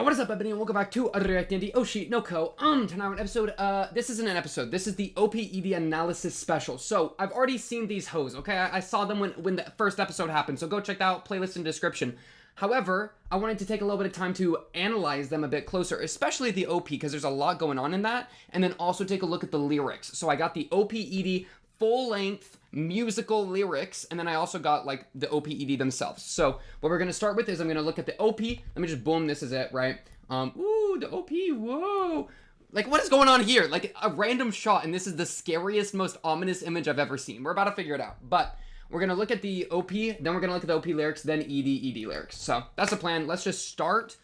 What is up, everybody, and welcome back to Reacting the Oshi no Ko. Tonight on episode, this isn't an episode, this is the OPED analysis special. So, I've already seen these hoes, okay? I saw them when the first episode happened, so go check out playlist in the description. However, I wanted to take a little bit of time to analyze them a bit closer, especially the OP, because there's a lot going on in that, and then also take a look at the lyrics. So I got the OPED full-length musical lyrics, and then I also got, like, the OPED themselves. So, what we're gonna start with is I'm gonna look at the OP. Let me just boom, this is it, right? Ooh, the OP, whoa. Like, what is going on here? Like, a random shot, and this is the scariest, most ominous image I've ever seen. We're about to figure it out, but we're gonna look at the OP, then we're gonna look at the OP lyrics, then ED lyrics. So, that's the plan. Let's just start.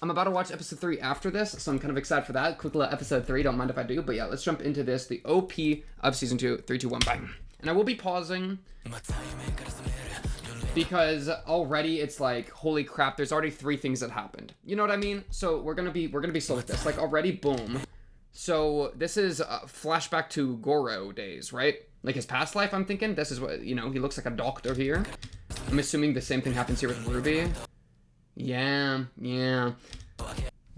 I'm about to watch episode 3 after this, so I'm kind of excited for that. Quick little episode 3, don't mind if I do, but yeah, let's jump into this. The OP of season 2, 3, 2, 1, bang. And I will be pausing because already it's like, holy crap, there's already 3 things that happened. You know what I mean? So we're gonna be slow with this. Like already, boom. So this is a flashback to Goro days, right? Like his past life, I'm thinking. This is what, you know, he looks like a doctor here. I'm assuming the same thing happens here with Ruby. Yeah.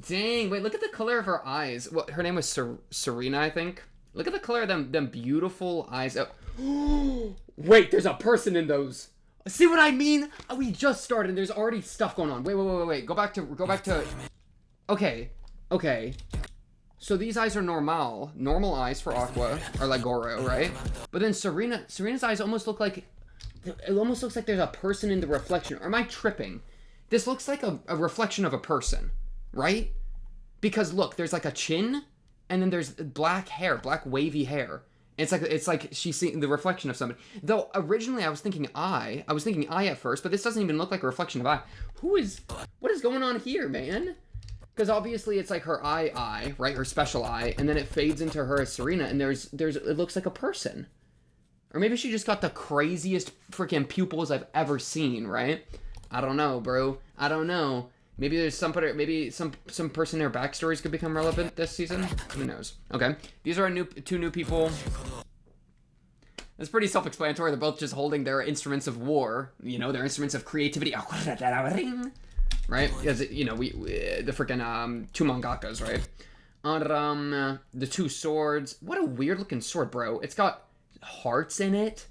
Dang, wait, look at the color of her eyes. Well, her name was Serena, I think. Look at the color of them beautiful eyes. Oh. Wait, there's a person in those. See what I mean? We just started and there's already stuff going on. Wait. Go back to. Okay. So these eyes are normal eyes for Aqua, or like Goro, right? But then Serena's eyes almost look like, it almost looks like there's a person in the reflection. Or am I tripping? This looks like a reflection of a person, right? Because look, there's like a chin, and then there's black hair, black wavy hair. It's like she's seeing the reflection of somebody. Though originally I was thinking eye at first, but this doesn't even look like a reflection of eye. What is going on here, man? Because obviously it's like her eye, right? Her special eye, and then it fades into her as Serena, and it looks like a person. Or maybe she just got the craziest freaking pupils I've ever seen, right? I don't know, bro. I don't know. Maybe there's some person in their backstories could become relevant this season. Who knows? Okay, these are two new people. It's pretty self-explanatory. They're both just holding their instruments of war. You know, their instruments of creativity. Right? Because you know, the freaking two mangakas, right? The 2 swords. What a weird looking sword, bro. It's got hearts in it.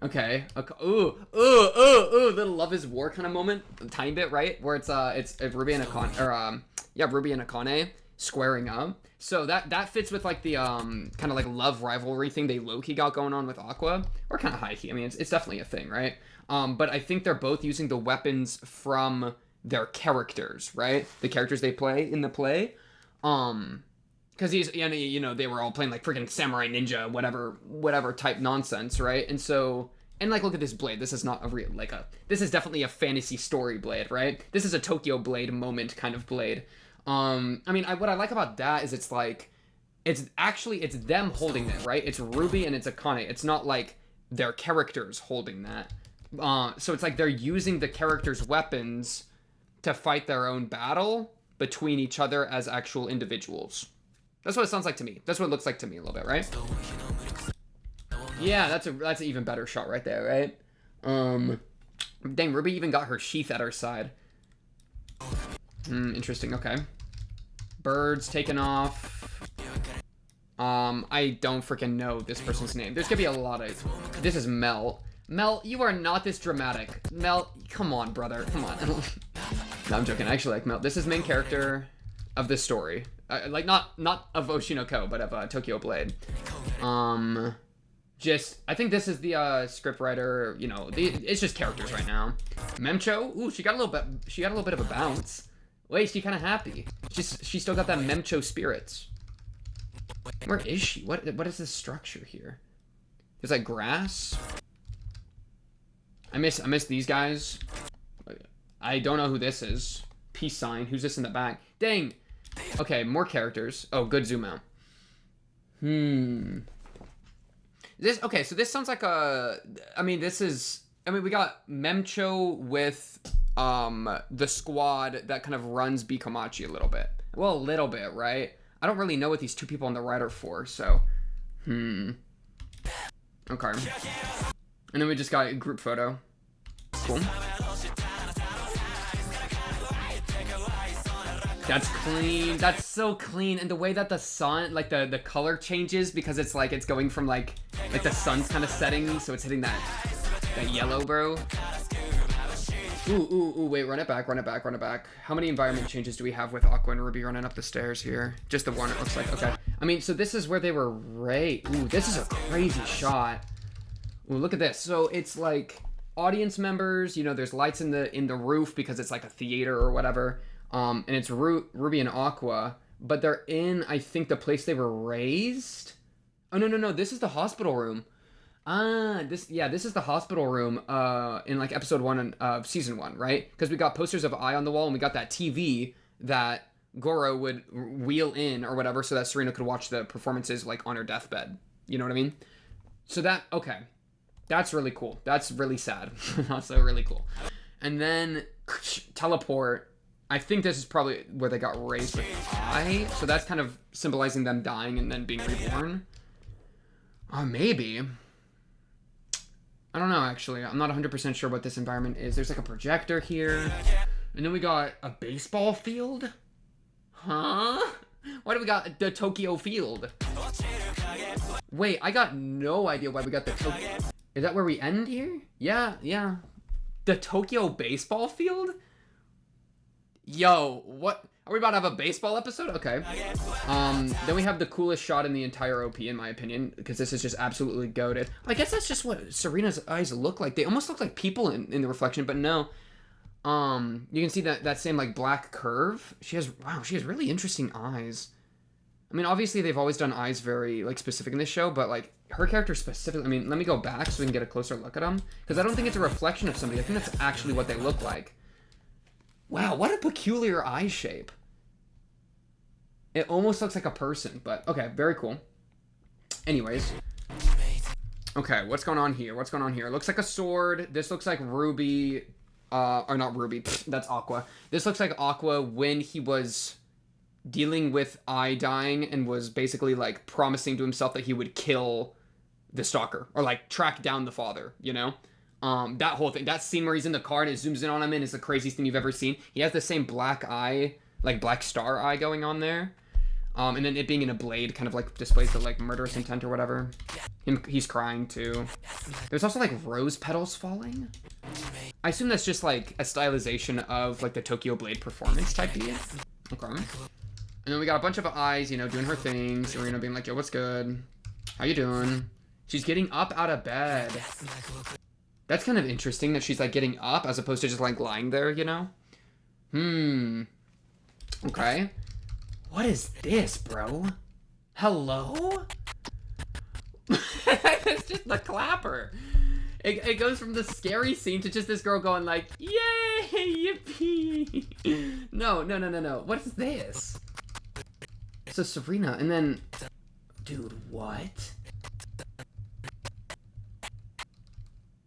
Okay. Ooh, little love is war kind of moment, a tiny bit, right? Where it's Ruby and Akane squaring up. So that fits with like the kind of like love rivalry thing they low-key got going on with Aqua, or kind of high-key. I mean, it's definitely a thing, right? But I think they're both using the weapons from their characters, right? The characters they play in the play. Because you know, they were all playing like freaking samurai ninja, whatever type nonsense, right? And so, and like, look at this blade. This is not a real, this is definitely a fantasy story blade, right? This is a Tokyo Blade moment kind of blade. I mean, what I like about that is it's like, it's them holding it, right? It's Ruby and it's Akane. It's not like their characters holding that. So it's like they're using the characters' weapons to fight their own battle between each other as actual individuals. That's what it sounds like to me. That's what it looks like to me a little bit, right? Yeah, that's an even better shot right there, right? Dang, Ruby even got her sheath at her side. Interesting, okay. Birds taken off. I don't freaking know this person's name. There's gonna be a lot of... This is Mel. Mel, you are not this dramatic. Mel, come on, brother. Come on. No, I'm joking. I actually like Mel. This is main character of this story. Like, not of Oshi no Ko, but of Tokyo Blade. I think this is the scriptwriter, you know, it's just characters right now. Memcho, ooh, she got a little bit of a bounce. Wait, she kind of happy. She still got that Memcho spirits. Where is she? What is this structure here? There's like grass. I miss these guys. I don't know who this is. Peace sign. Who's this in the back? Dang. Okay, more characters. Oh, good zoom out. Okay, so this sounds like we got Memcho with the squad that kind of runs Bikomachi a little bit. Well, a little bit, right? I don't really know what these 2 people on the right are for, so okay. And then we just got a group photo. Cool. That's clean. That's so clean. And the way that the sun, like the color changes because it's like it's going from like the sun's kind of setting, so it's hitting that yellow, bro. Ooh, wait, run it back. How many environment changes do we have with Aqua and Ruby running up the stairs here? Just the one, it looks like. Okay. I mean, so this is where they were Ooh, this is a crazy shot. Ooh, look at this. So it's like audience members, you know, there's lights in the roof because it's like a theater or whatever. And it's Ruby and Aqua, but they're in, I think, the place they were raised. Oh, no, this is the hospital room. This is the hospital room in like episode 1 of season 1, right? Because we got posters of Ai on the wall, and we got that TV that Goro would wheel in or whatever, so that Serena could watch the performances like on her deathbed. You know what I mean? So that's really cool. That's really sad. Also really cool. And then teleport. I think this is probably where they got raised with Ai, so that's kind of symbolizing them dying and then being reborn. Or maybe. I don't know, actually. I'm not 100% sure what this environment is. There's like a projector here. And then we got a baseball field? Huh? Why do we got the Tokyo field? Wait, I got no idea why we got the Tokyo. Is that where we end here? Yeah. The Tokyo baseball field? Yo, what? Are we about to have a baseball episode? Okay. Then we have the coolest shot in the entire OP, in my opinion, because this is just absolutely goated. I guess that's just what Serena's eyes look like. They almost look like people in the reflection, but no. You can see that same, like, black curve. She has really interesting eyes. I mean, obviously, they've always done eyes very, like, specific in this show, but, like, her character specifically, I mean, let me go back so we can get a closer look at them, because I don't think it's a reflection of somebody. I think that's actually what they look like. Wow, what a peculiar eye shape. It almost looks like a person, but okay, very cool. Anyways. Okay, what's going on here? It looks like a sword. This looks like Ruby, or not Ruby, that's Aqua. This looks like Aqua when he was dealing with Ai dying and was basically like promising to himself that he would kill the stalker or like track down the father, you know? That whole thing, that scene where he's in the car and it zooms in on him and it's the craziest thing you've ever seen. He has the same black eye, like black star eye going on there. And then it being in a blade kind of like displays the like murderous intent or whatever. He's crying too. There's also like rose petals falling. I assume that's just like a stylization of like the Tokyo Blade performance type beat. Okay. And then we got a bunch of eyes, you know, doing her thing. Serena being like, yo, what's good? How you doing? She's getting up out of bed. That's kind of interesting that she's like getting up as opposed to just like lying there, you know? Okay. What is this, bro? Hello? It's just the clapper. It goes from the scary scene to just this girl going like, yay, yippee. No. What is this? So Serena, and then, dude, what?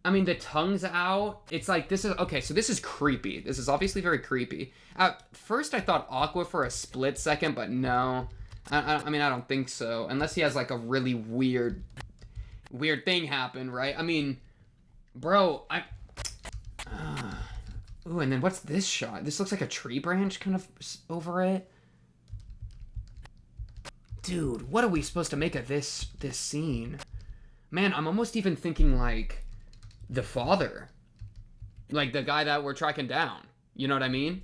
I mean, the tongue's out. It's like, this is, okay, so this is creepy. This is obviously very creepy. At first, I thought Aqua for a split second, but no. I mean, I don't think so. Unless he has, like, a really weird thing happen, right? I mean, bro, ooh, and then what's this shot? This looks like a tree branch kind of over it. Dude, what are we supposed to make of this scene? Man, I'm almost even thinking, like, the father, like the guy that we're tracking down, you know what I mean?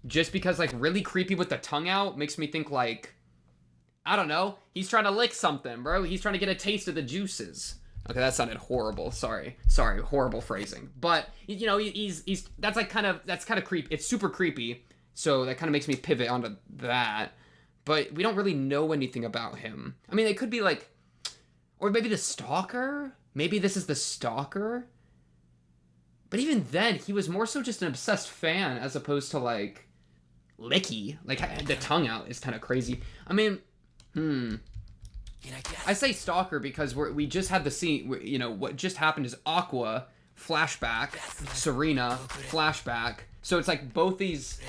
Just because like really creepy with the tongue out makes me think like, I don't know, he's trying to lick something, bro. He's trying to get a taste of the juices. Okay, that sounded horrible. Sorry, horrible phrasing. But you know, he's that's kind of creepy. It's super creepy. So that kind of makes me pivot onto that. But we don't really know anything about him. I mean, it could be like, or maybe the stalker. Maybe this is the stalker? But even then, he was more so just an obsessed fan as opposed to, like, licky. Like, the tongue out is kind of crazy. I mean, I say stalker because we just had the scene, you know, what just happened is Aqua, flashback, Serena, flashback. So it's like both these,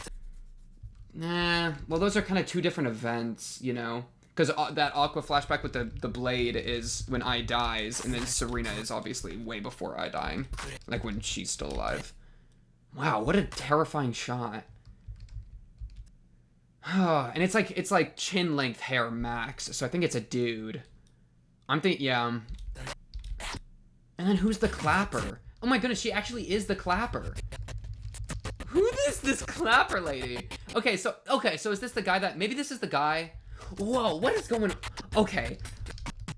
well, those are kind of two different events, you know? Because that Aqua flashback with the blade is when Ai dies, and then Serena is obviously way before Ai dying. Like when she's still alive. Wow, what a terrifying shot. And it's like chin length hair max, so I think it's a dude. I'm thinking, yeah. And then who's the clapper? Oh my goodness, she actually is the clapper. Who is this clapper lady? Okay, so is this the guy that, maybe this is the guy? Whoa, what is going on? Okay.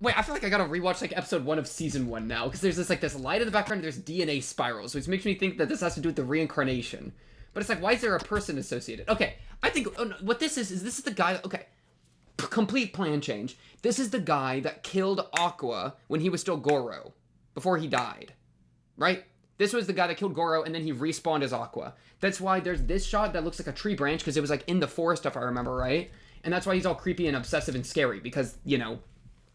Wait, I feel like I gotta rewatch like episode 1 of season 1 now, because there's this light in the background, and there's DNA spirals, which makes me think that this has to do with the reincarnation. But it's like, why is there a person associated? Okay, I think, oh no, what this is this is the guy that, okay. Complete plan change. This is the guy that killed Aqua when he was still Goro, before he died, right? This was the guy that killed Goro, and then he respawned as Aqua. That's why there's this shot that looks like a tree branch, because it was like in the forest, if I remember right. And that's why he's all creepy and obsessive and scary, because, you know,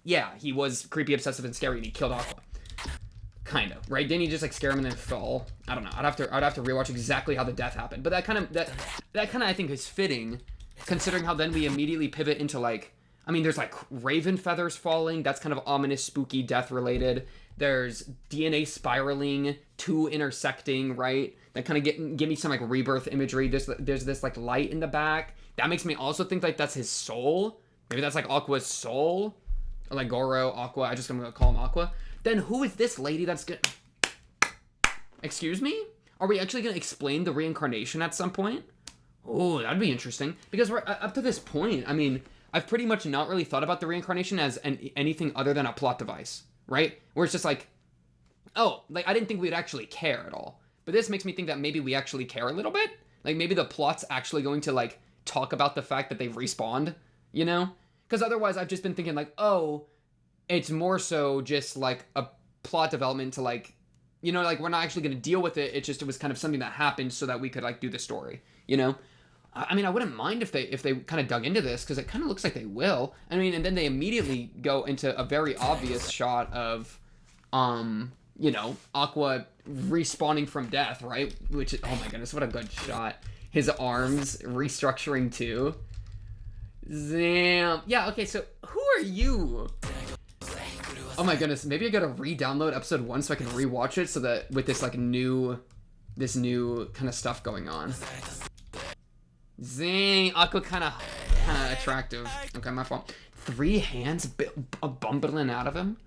yeah, he was creepy, obsessive, and scary, and he killed Aqua. Kind of, right? Didn't he just like scare him and then fall? I don't know. I'd have to rewatch exactly how the death happened. But that kind of I think is fitting, considering how then we immediately pivot into like, I mean, there's like raven feathers falling. That's kind of ominous, spooky, death related. There's DNA spiraling, 2 intersecting, right? That kind of give me some like rebirth imagery. There's this like light in the back. That makes me also think like that's his soul. Maybe that's like Aqua's soul. Or like Goro, Aqua. I'm gonna call him Aqua. Then who is this lady that's gonna... Excuse me? Are we actually gonna explain the reincarnation at some point? Oh, that'd be interesting. Because we're up to this point, I mean, I've pretty much not really thought about the reincarnation as anything other than a plot device, right? Where it's just like, oh, like I didn't think we'd actually care at all. But this makes me think that maybe we actually care a little bit. Like maybe the plot's actually going to like talk about the fact that they've respawned, you know? Because otherwise I've just been thinking like, oh, it's more so just like a plot development to like, you know, like we're not actually going to deal with it. It was kind of something that happened so that we could like do the story, you know? I mean, I wouldn't mind if they kind of dug into this, because it kind of looks like they will. I mean, and then they immediately go into a very obvious shot of, you know, Aqua respawning from death, right? Which is, oh my goodness, what a good shot. His arms restructuring too. Damn. Yeah, okay, so who are you? Oh my goodness, maybe I gotta re-download episode 1 so I can rewatch it, so that with this like this new kind of stuff going on. Zing, Aqua kind of attractive. Okay, my fault. 3 hands bumbling out of him.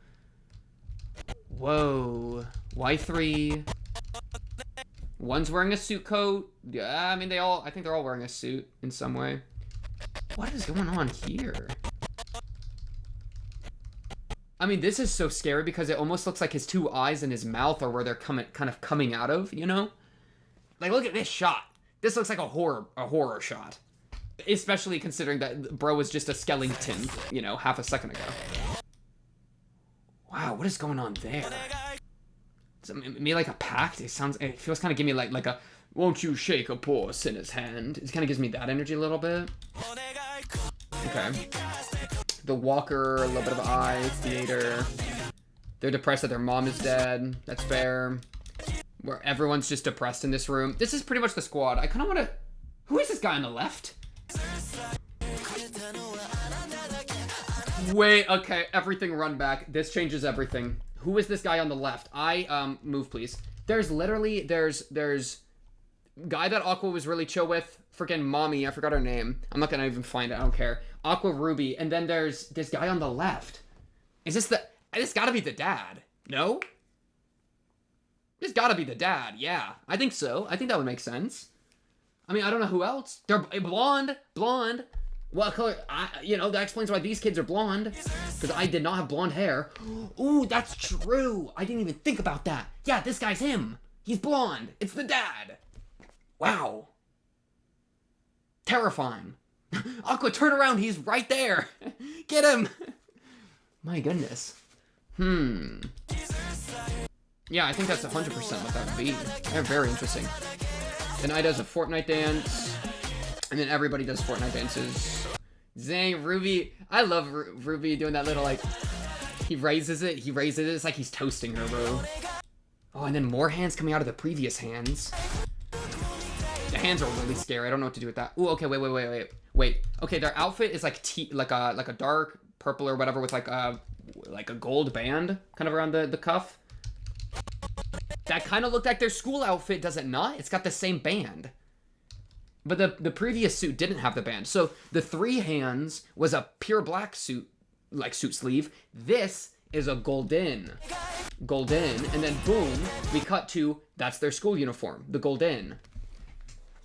Whoa. Why 3? One's wearing a suit coat. Yeah, I mean I think they're all wearing a suit in some way. What is going on here? I mean, this is so scary because it almost looks like his 2 eyes and his mouth are where they're kind of coming out of, you know? Like, look at this shot. This looks like a horror shot. Especially considering that bro was just a skeleton, you know, half a second ago. Wow, what is going on there? Is it maybe like a pact? It feels kind of giving me like a, won't you shake a poor sinner's hand? It kind of gives me that energy a little bit. Okay. The Walker, a little bit of eye, theater. They're depressed that their mom is dead. That's fair. Where everyone's just depressed in this room. This is pretty much the squad. I kind of want to... Who is this guy on the left? Wait, okay. Everything run back. This changes everything. Who is this guy on the left? Move, please. There's guy that Aqua was really chill with. Freaking mommy. I forgot her name. I'm not gonna even find it. I don't care. Aqua, Ruby. And then there's this guy on the left. Is this this gotta be the dad. No? This gotta be the dad, yeah. I think so. I think that would make sense. I mean, I don't know who else. They're blonde. What color? You know, that explains why these kids are blonde. Because I did not have blonde hair. Ooh, that's true. I didn't even think about that. Yeah, this guy's him. He's blonde. It's the dad. Wow. Terrifying. Aqua, turn around. He's right there. Get him. My goodness. Yeah, I think that's 100% what that would be. They're very interesting. Then I does a Fortnite dance. And then everybody does Fortnite dances. Zang, Ruby. I love Ruby doing that little, like... He raises it. It's like he's toasting her, bro. Oh, and then more hands coming out of the previous hands. The hands are really scary. I don't know what to do with that. Ooh, okay, wait. Okay, their outfit is like like a dark purple or whatever with like a gold band kind of around the cuff. That kind of looked like their school outfit, does it not? It's got the same band. But the previous suit didn't have the band. So the 3 hands was a pure black suit, like suit sleeve. This is a golden. And then boom, we cut to, that's their school uniform, the golden.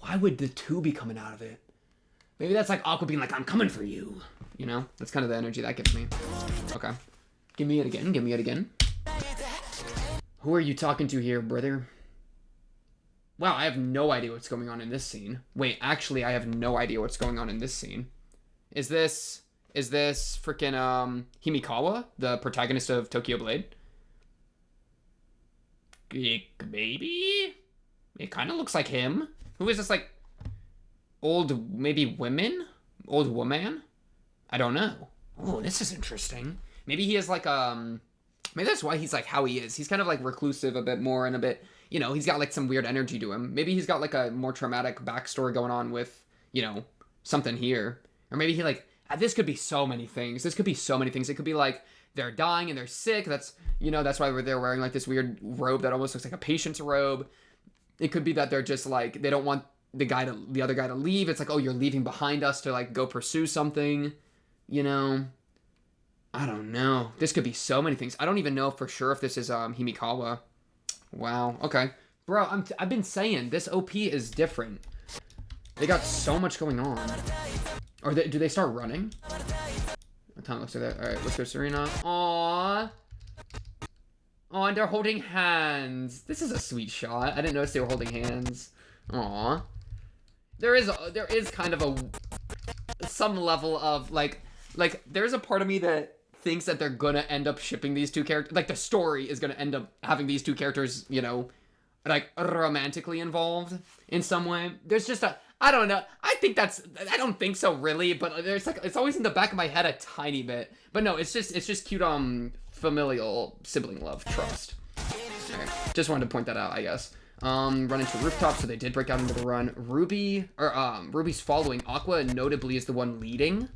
Why would the 2 be coming out of it? Maybe that's like Aqua being like, I'm coming for you. You know? That's kind of the energy that gives me. Okay. Give me it again. Who are you talking to here, brother? Wow, I have no idea what's going on in this scene. Wait, actually, I have no idea what's going on in this scene. Is this freaking Himikawa, the protagonist of Tokyo Blade? Maybe? It kind of looks like him. Who is this, like, old, maybe women? Old woman? I don't know. Oh, this is interesting. Maybe he is like, maybe that's why he's like how he is. He's kind of like reclusive a bit more and a bit, you know, he's got like some weird energy to him. Maybe he's got like a more traumatic backstory going on with, you know, something here. Or maybe he like, this could be so many things. It could be like they're dying and they're sick. That's, you know, that's why they're wearing like this weird robe that almost looks like a patient's robe. It could be that they're just like, they don't want the other guy to leave. It's like, oh, you're leaving behind us to like go pursue something, you know? I don't know. This could be so many things. I don't even know for sure if this is Himikawa. Wow. Okay. Bro, I've been saying this OP is different. They got so much going on. Or do they start running? What time looks like that? All right, let's go Serena. Aww. Oh, and they're holding hands. This is a sweet shot. I didn't notice they were holding hands. Aww. There is kind of some level of like there's a part of me that thinks that they're gonna end up shipping these 2 characters. Like the story is gonna end up having these 2 characters, you know, like romantically involved in some way. There's just I don't know. I don't think so really, but there's like, it's always in the back of my head a tiny bit. But no, it's just cute familial sibling love, trust. Okay. Just wanted to point that out, I guess. Run into rooftop, so they did break out into the run. Ruby's following. Aqua notably is the one leading,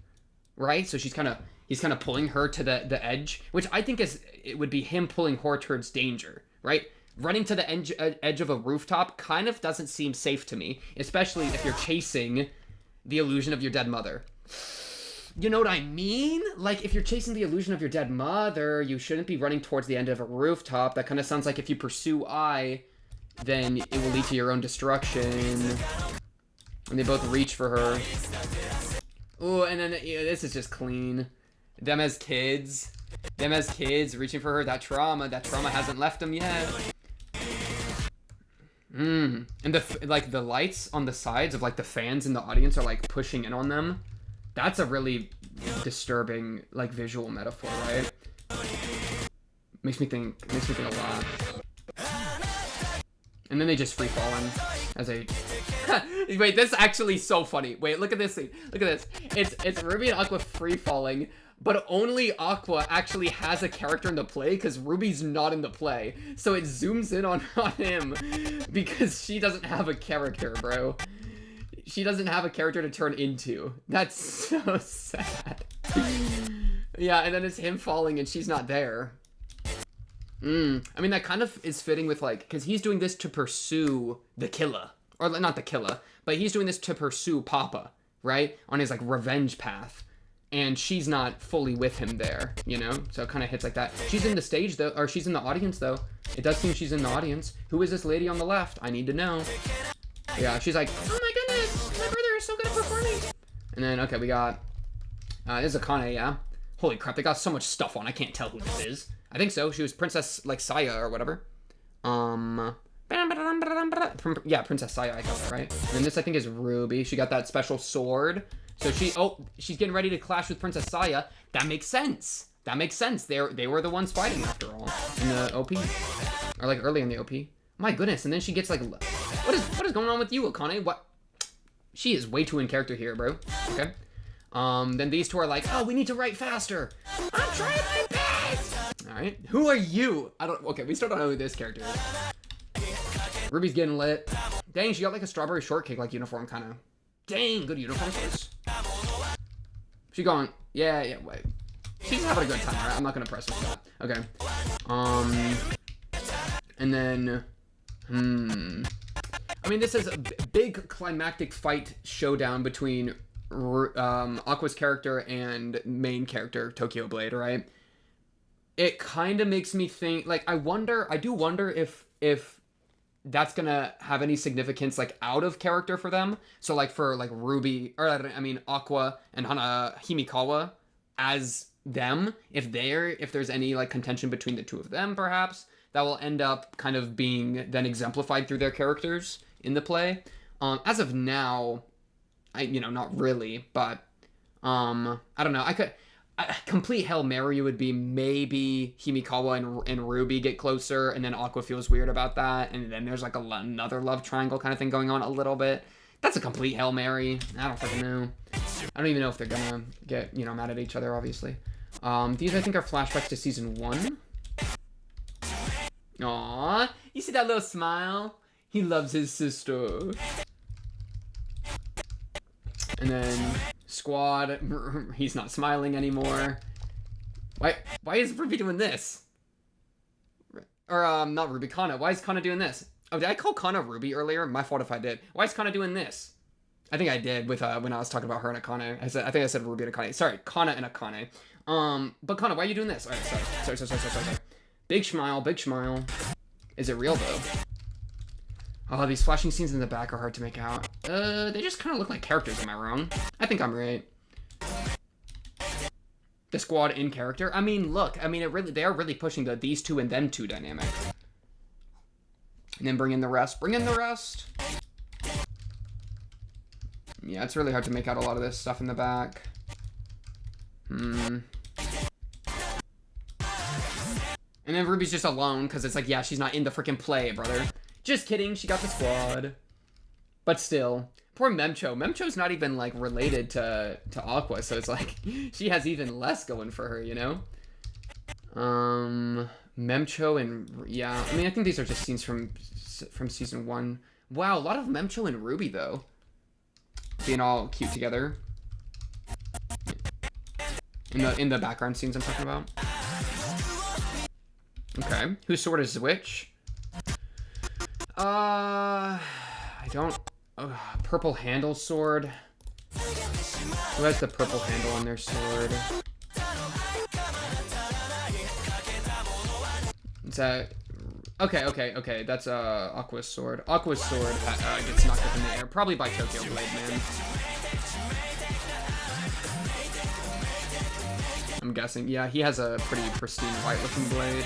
right? So he's kind of pulling her to the edge, which I think it would be him pulling her towards danger, right? Running to the edge of a rooftop kind of doesn't seem safe to me, especially if you're chasing the illusion of your dead mother. You know what I mean? Like, if you're chasing the illusion of your dead mother, you shouldn't be running towards the end of a rooftop. That kind of sounds like if you pursue I, then it will lead to your own destruction. And they both reach for her. Ooh, and then this is just clean. Them as kids reaching for her. That trauma hasn't left them yet. And the lights on the sides of like the fans in the audience are like pushing in on them. That's a really disturbing like visual metaphor, right? Makes me think a lot. And then they just free falling as they wait, this is actually so funny. Wait, look at this thing. Look at this. It's Ruby and Aqua free falling, but only Aqua actually has a character in the play because Ruby's not in the play. So it zooms in on him because she doesn't have a character, bro. She doesn't have a character to turn into. That's so sad. Yeah, and then it's him falling and she's not there. I mean, that kind of is fitting with like, because he's doing this to pursue the killer. Or not the killer, but he's doing this to pursue Papa, right? On his like revenge path. And she's not fully with him there, you know? So it kind of hits like that. She's in the stage though, or she's in the audience though. It does seem she's in the audience. Who is this lady on the left? I need to know. Yeah, she's like, oh my goodness, my brother is so good at performing. And then, okay, we got, this is Akane, yeah? Holy crap, they got so much stuff on, I can't tell who this is. I think so, she was Princess, like, Saya or whatever. Yeah, Princess Saya, I got that right. And then this, I think, is Ruby. She got that special sword. So she's getting ready to clash with Princess Saya. That makes sense. That makes sense. They were the ones fighting after all in the OP, or like early in the OP. My goodness. And then she gets like, what is going on with you, Akane? What? She is way too in character here, bro. Okay. Then these two are like, oh, we need to write faster. I'm trying my best. All right. Who are you? Okay, we still don't know who this character is. Ruby's getting lit. Dang, she got like a strawberry shortcake like uniform kind of. Dang, good uniform choice. She going, yeah, wait. She's having a good time, right? I'm not gonna press her for that. Okay. And then, I mean, this is a big climactic fight showdown between Aqua's character and main character Tokyo Blade, right? It kind of makes me think, like, I do wonder if that's gonna have any significance, like, out of character for them. So, like, for, like, Ruby, or, I mean, Aqua and Himikawa as them, if there's any, like, contention between the two of them, perhaps, that will end up kind of being then exemplified through their characters in the play. As of now, not really, but, I don't know, a complete Hail Mary would be maybe Himikawa and Ruby get closer, and then Aqua feels weird about that, and then there's like another love triangle kind of thing going on a little bit. That's a complete Hail Mary. I don't fucking know. I don't even know if they're gonna get, mad at each other, obviously. These, I think, are flashbacks to season 1. Aww, you see that little smile? He loves his sister. And then Squad, he's not smiling anymore. Why is Ruby doing this? Or, not Ruby, Kana. Why is Kana doing this? Oh, did I call Kana Ruby earlier? My fault if I did. Why is Kana doing this? I think I did with, when I was talking about her and Akane. I think I said Ruby and Akane. Sorry, Kana and Akane. But Kana, why are you doing this? Alright, sorry. Big smile. Is it real, though? Oh, these flashing scenes in the back are hard to make out. They just kind of look like characters, am I wrong? I think I'm right. The Squad in character? I mean, look, they are really pushing the these two and them two dynamic. And then bring in the rest. Yeah, it's really hard to make out a lot of this stuff in the back. And then Ruby's just alone, because it's like, yeah, she's not in the freaking play, brother. Just kidding, she got the Squad. But still. Poor Memcho. Memcho's not even, like, related to Aqua, so it's like, she has even less going for her, Memcho and... Yeah, I think these are just scenes from season 1. Wow, a lot of Memcho and Ruby, though. Being all cute together. In the background scenes I'm talking about. Okay. Whose sword is which? I don't... purple handle sword. Who has the purple handle on their sword? Is that... Okay. That's Aqua's sword. Aqua's sword gets knocked up in the air. Probably by Tokyo Blade, man. I'm guessing. Yeah, he has a pretty pristine white-looking blade.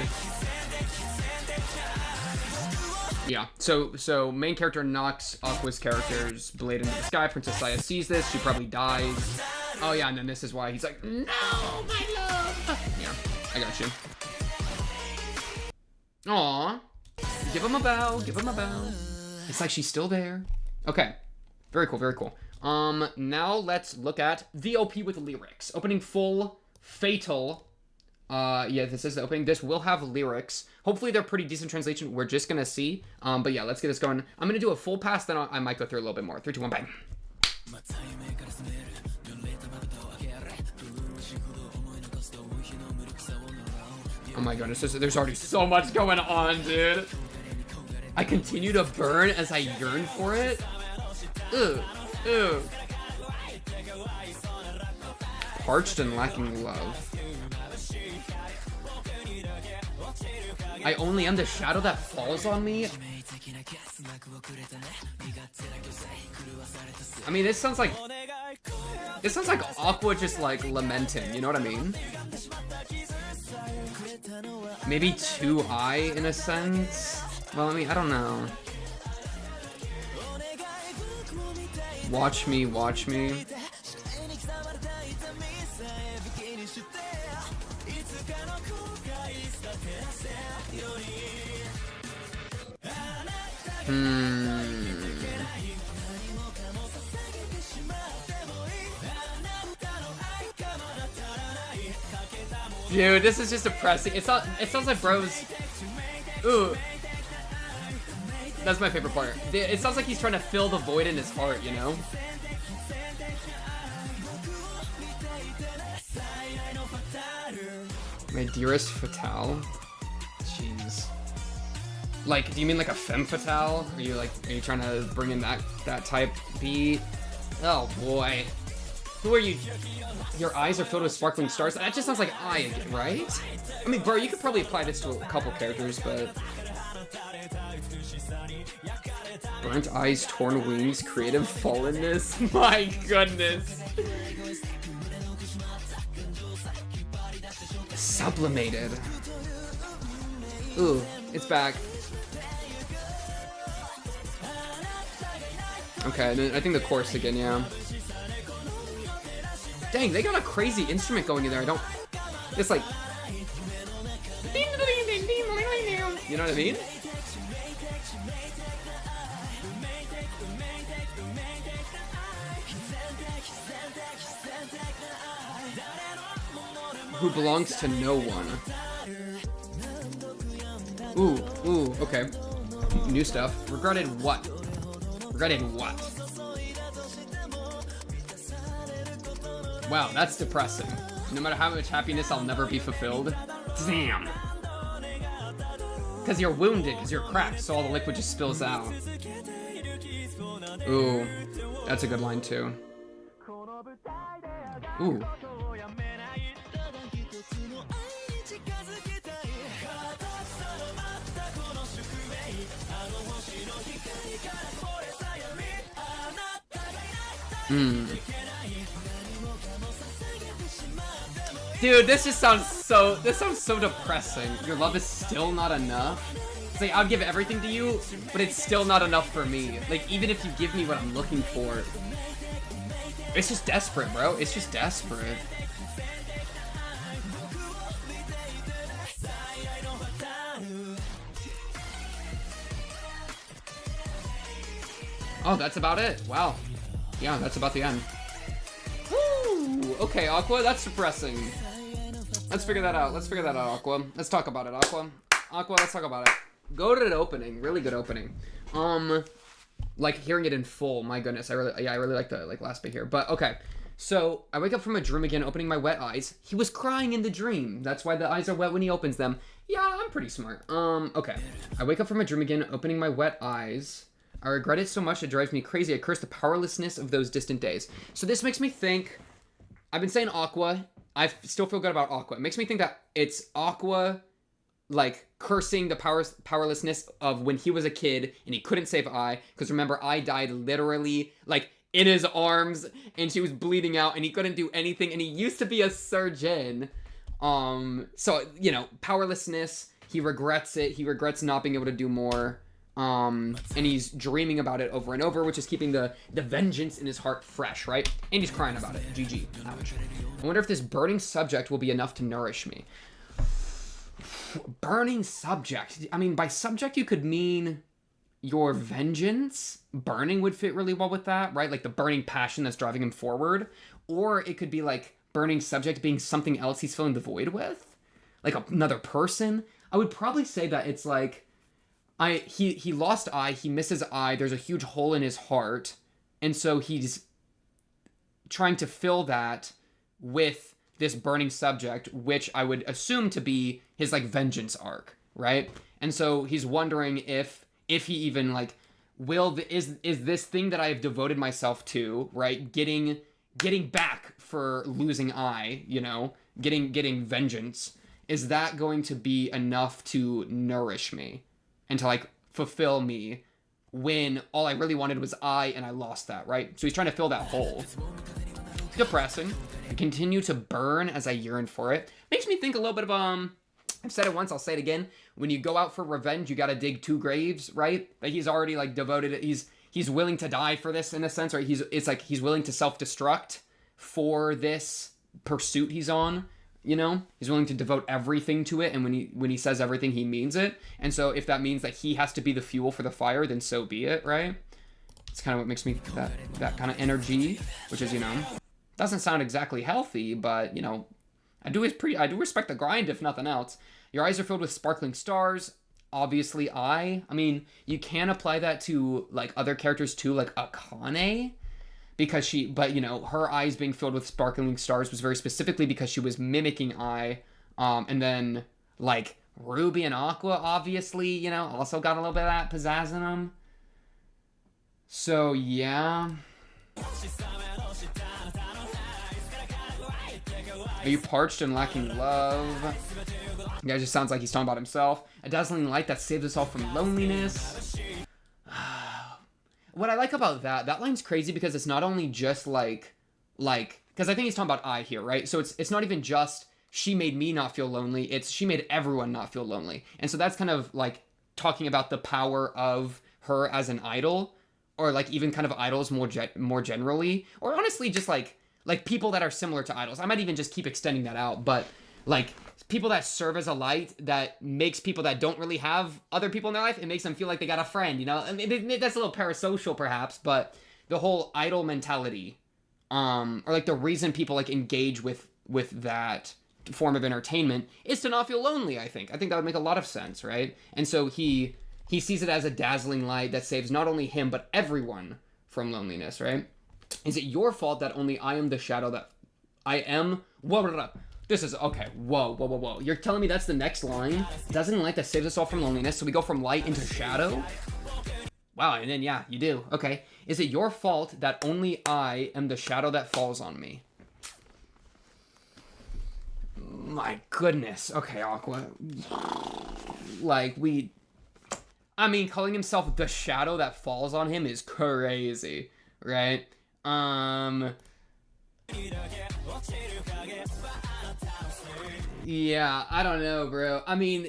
Yeah, so main character knocks Aqua's character's blade into the sky. Princess Saya sees this. She probably dies. Oh, yeah, and then this is why he's like, no, my love. Yeah, I got you. Aw. Give him a bow. It's like she's still there. Okay. Very cool. Now let's look at the OP with lyrics. Opening full, fatal. Yeah, this is the opening. This will have lyrics. Hopefully they're pretty decent translation. We're just gonna see. But yeah, let's get this going. I'm gonna do a full pass, then I might go through a little bit more. 3, 2, 1, bang. Oh my goodness, there's already so much going on, dude. I continue to burn as I yearn for it. Ew. Parched and lacking love. I only am the shadow that falls on me. I mean, this sounds like Aqua just like lamenting, you know what I mean? Maybe too high in a sense. Well, I don't know. Watch me. Dude, this is just depressing. It sounds like bros. Ooh. That's my favorite part. It sounds like he's trying to fill the void in his heart, you know? My dearest Fatale. Jeez. Like, do you mean like a femme fatale? Are you trying to bring in that type beat? Oh boy. Who are you? Your eyes are filled with sparkling stars. That just sounds like I again, right? I mean, bro, you could probably apply this to a couple characters, but burnt eyes, torn wings, creative fallenness. My goodness. Sublimated. Ooh, it's back. Okay, and then I think the chorus again, yeah. Dang, they got a crazy instrument going in there. It's like, you know what I mean? Who belongs to no one. Ooh, okay. New stuff. Regretted what? Regretted what? Wow, that's depressing. No matter how much happiness, I'll never be fulfilled. Damn. Because you're wounded, because you're cracked, so all the liquid just spills out. Ooh, that's a good line too. Ooh. Dude, this sounds so depressing. Your love is still not enough. It's like, I'd give everything to you, but it's still not enough for me. Like, even if you give me what I'm looking for. It's just desperate, bro. It's just desperate. Oh, that's about it? Wow. Yeah, that's about the end. Woo! Okay, Aqua, that's depressing. Let's figure that out. Let's figure that out, Aqua. Let's talk about it, Aqua. Aqua, let's talk about it. Go to the opening. Really good opening. Like hearing it in full. My goodness, I really like the last bit here. But okay, so I wake up from a dream again, opening my wet eyes. He was crying in the dream. That's why the eyes are wet when he opens them. Yeah, I'm pretty smart. Okay. I wake up from a dream again, opening my wet eyes. I regret it so much it drives me crazy. I curse the powerlessness of those distant days. So this makes me think. I've been saying Aqua. I still feel good about Aqua. It makes me think that it's Aqua, like, cursing the powerlessness of when he was a kid and he couldn't save Ai. Because remember, Ai died literally, like, in his arms and she was bleeding out and he couldn't do anything. And he used to be a surgeon. So, you know, powerlessness. He regrets it. He regrets not being able to do more. And he's dreaming about it over and over, which is keeping the vengeance in his heart fresh, right? And he's crying about it. GG. Ouch. I wonder if this burning subject will be enough to nourish me. Burning subject. I mean, by subject, you could mean your vengeance. Burning would fit really well with that, right? Like the burning passion that's driving him forward. Or it could be like burning subject being something else he's filling the void with. Like another person. I would probably say that it's like, he lost Ai, he misses Ai, there's a huge hole in his heart, and so he's trying to fill that with this burning subject, which I would assume to be his, like, vengeance arc, right? And so he's wondering if he even, like, is this thing that I have devoted myself to, right, getting back for losing Ai, you know, getting vengeance, is that going to be enough to nourish me? And to, like, fulfill me when all I really wanted was Ai and I lost that, right? So he's trying to fill that hole. Depressing. I continue to burn as I yearn for it. Makes me think a little bit of, I've said it once, I'll say it again. When you go out for revenge, you gotta dig 2 graves, right? Like, he's already, like, devoted, he's willing to die for this in a sense, right? It's like he's willing to self-destruct for this pursuit he's on. You know, he's willing to devote everything to it, and when he says everything, he means it. And so if that means that he has to be the fuel for the fire, then so be it, right? It's kind of what makes me that kind of energy, which is, you know, doesn't sound exactly healthy, but, you know, I do respect the grind, if nothing else. Your eyes are filled with sparkling stars. Obviously, I mean, you can apply that to, like, other characters too, like Akane. But, you know, her eyes being filled with sparkling stars was very specifically because she was mimicking Ai, and then, like, Ruby and Aqua, obviously, you know, also got a little bit of that pizzazz in them. So, yeah. Are you parched and lacking love? Yeah, it just sounds like he's talking about himself. A dazzling light that saves us all from loneliness. What I like about that line's crazy because it's not only just like, because I think he's talking about I here, right? So it's not even just she made me not feel lonely. It's she made everyone not feel lonely. And so that's kind of like talking about the power of her as an idol, or like even kind of idols more generally, or honestly just like people that are similar to idols. I might even just keep extending that out, but like people that serve as a light that makes people that don't really have other people in their life, it makes them feel like they got a friend, you know? I mean, that's a little parasocial perhaps, but the whole idol mentality, or like the reason people like engage with that form of entertainment is to not feel lonely. I think that would make a lot of sense, right? And so he sees it as a dazzling light that saves not only him but everyone from loneliness, right? Is it your fault that only I am the shadow that I am? Whoa. This is okay. Whoa. You're telling me that's the next line? Dazzling light that saves us all from loneliness. So we go from light into shadow? Wow, and then yeah, you do. Okay. Is it your fault that only I am the shadow that falls on me? My goodness. Okay, Aqua. Like, calling himself the shadow that falls on him is crazy, right? Yeah, I don't know, bro. I mean,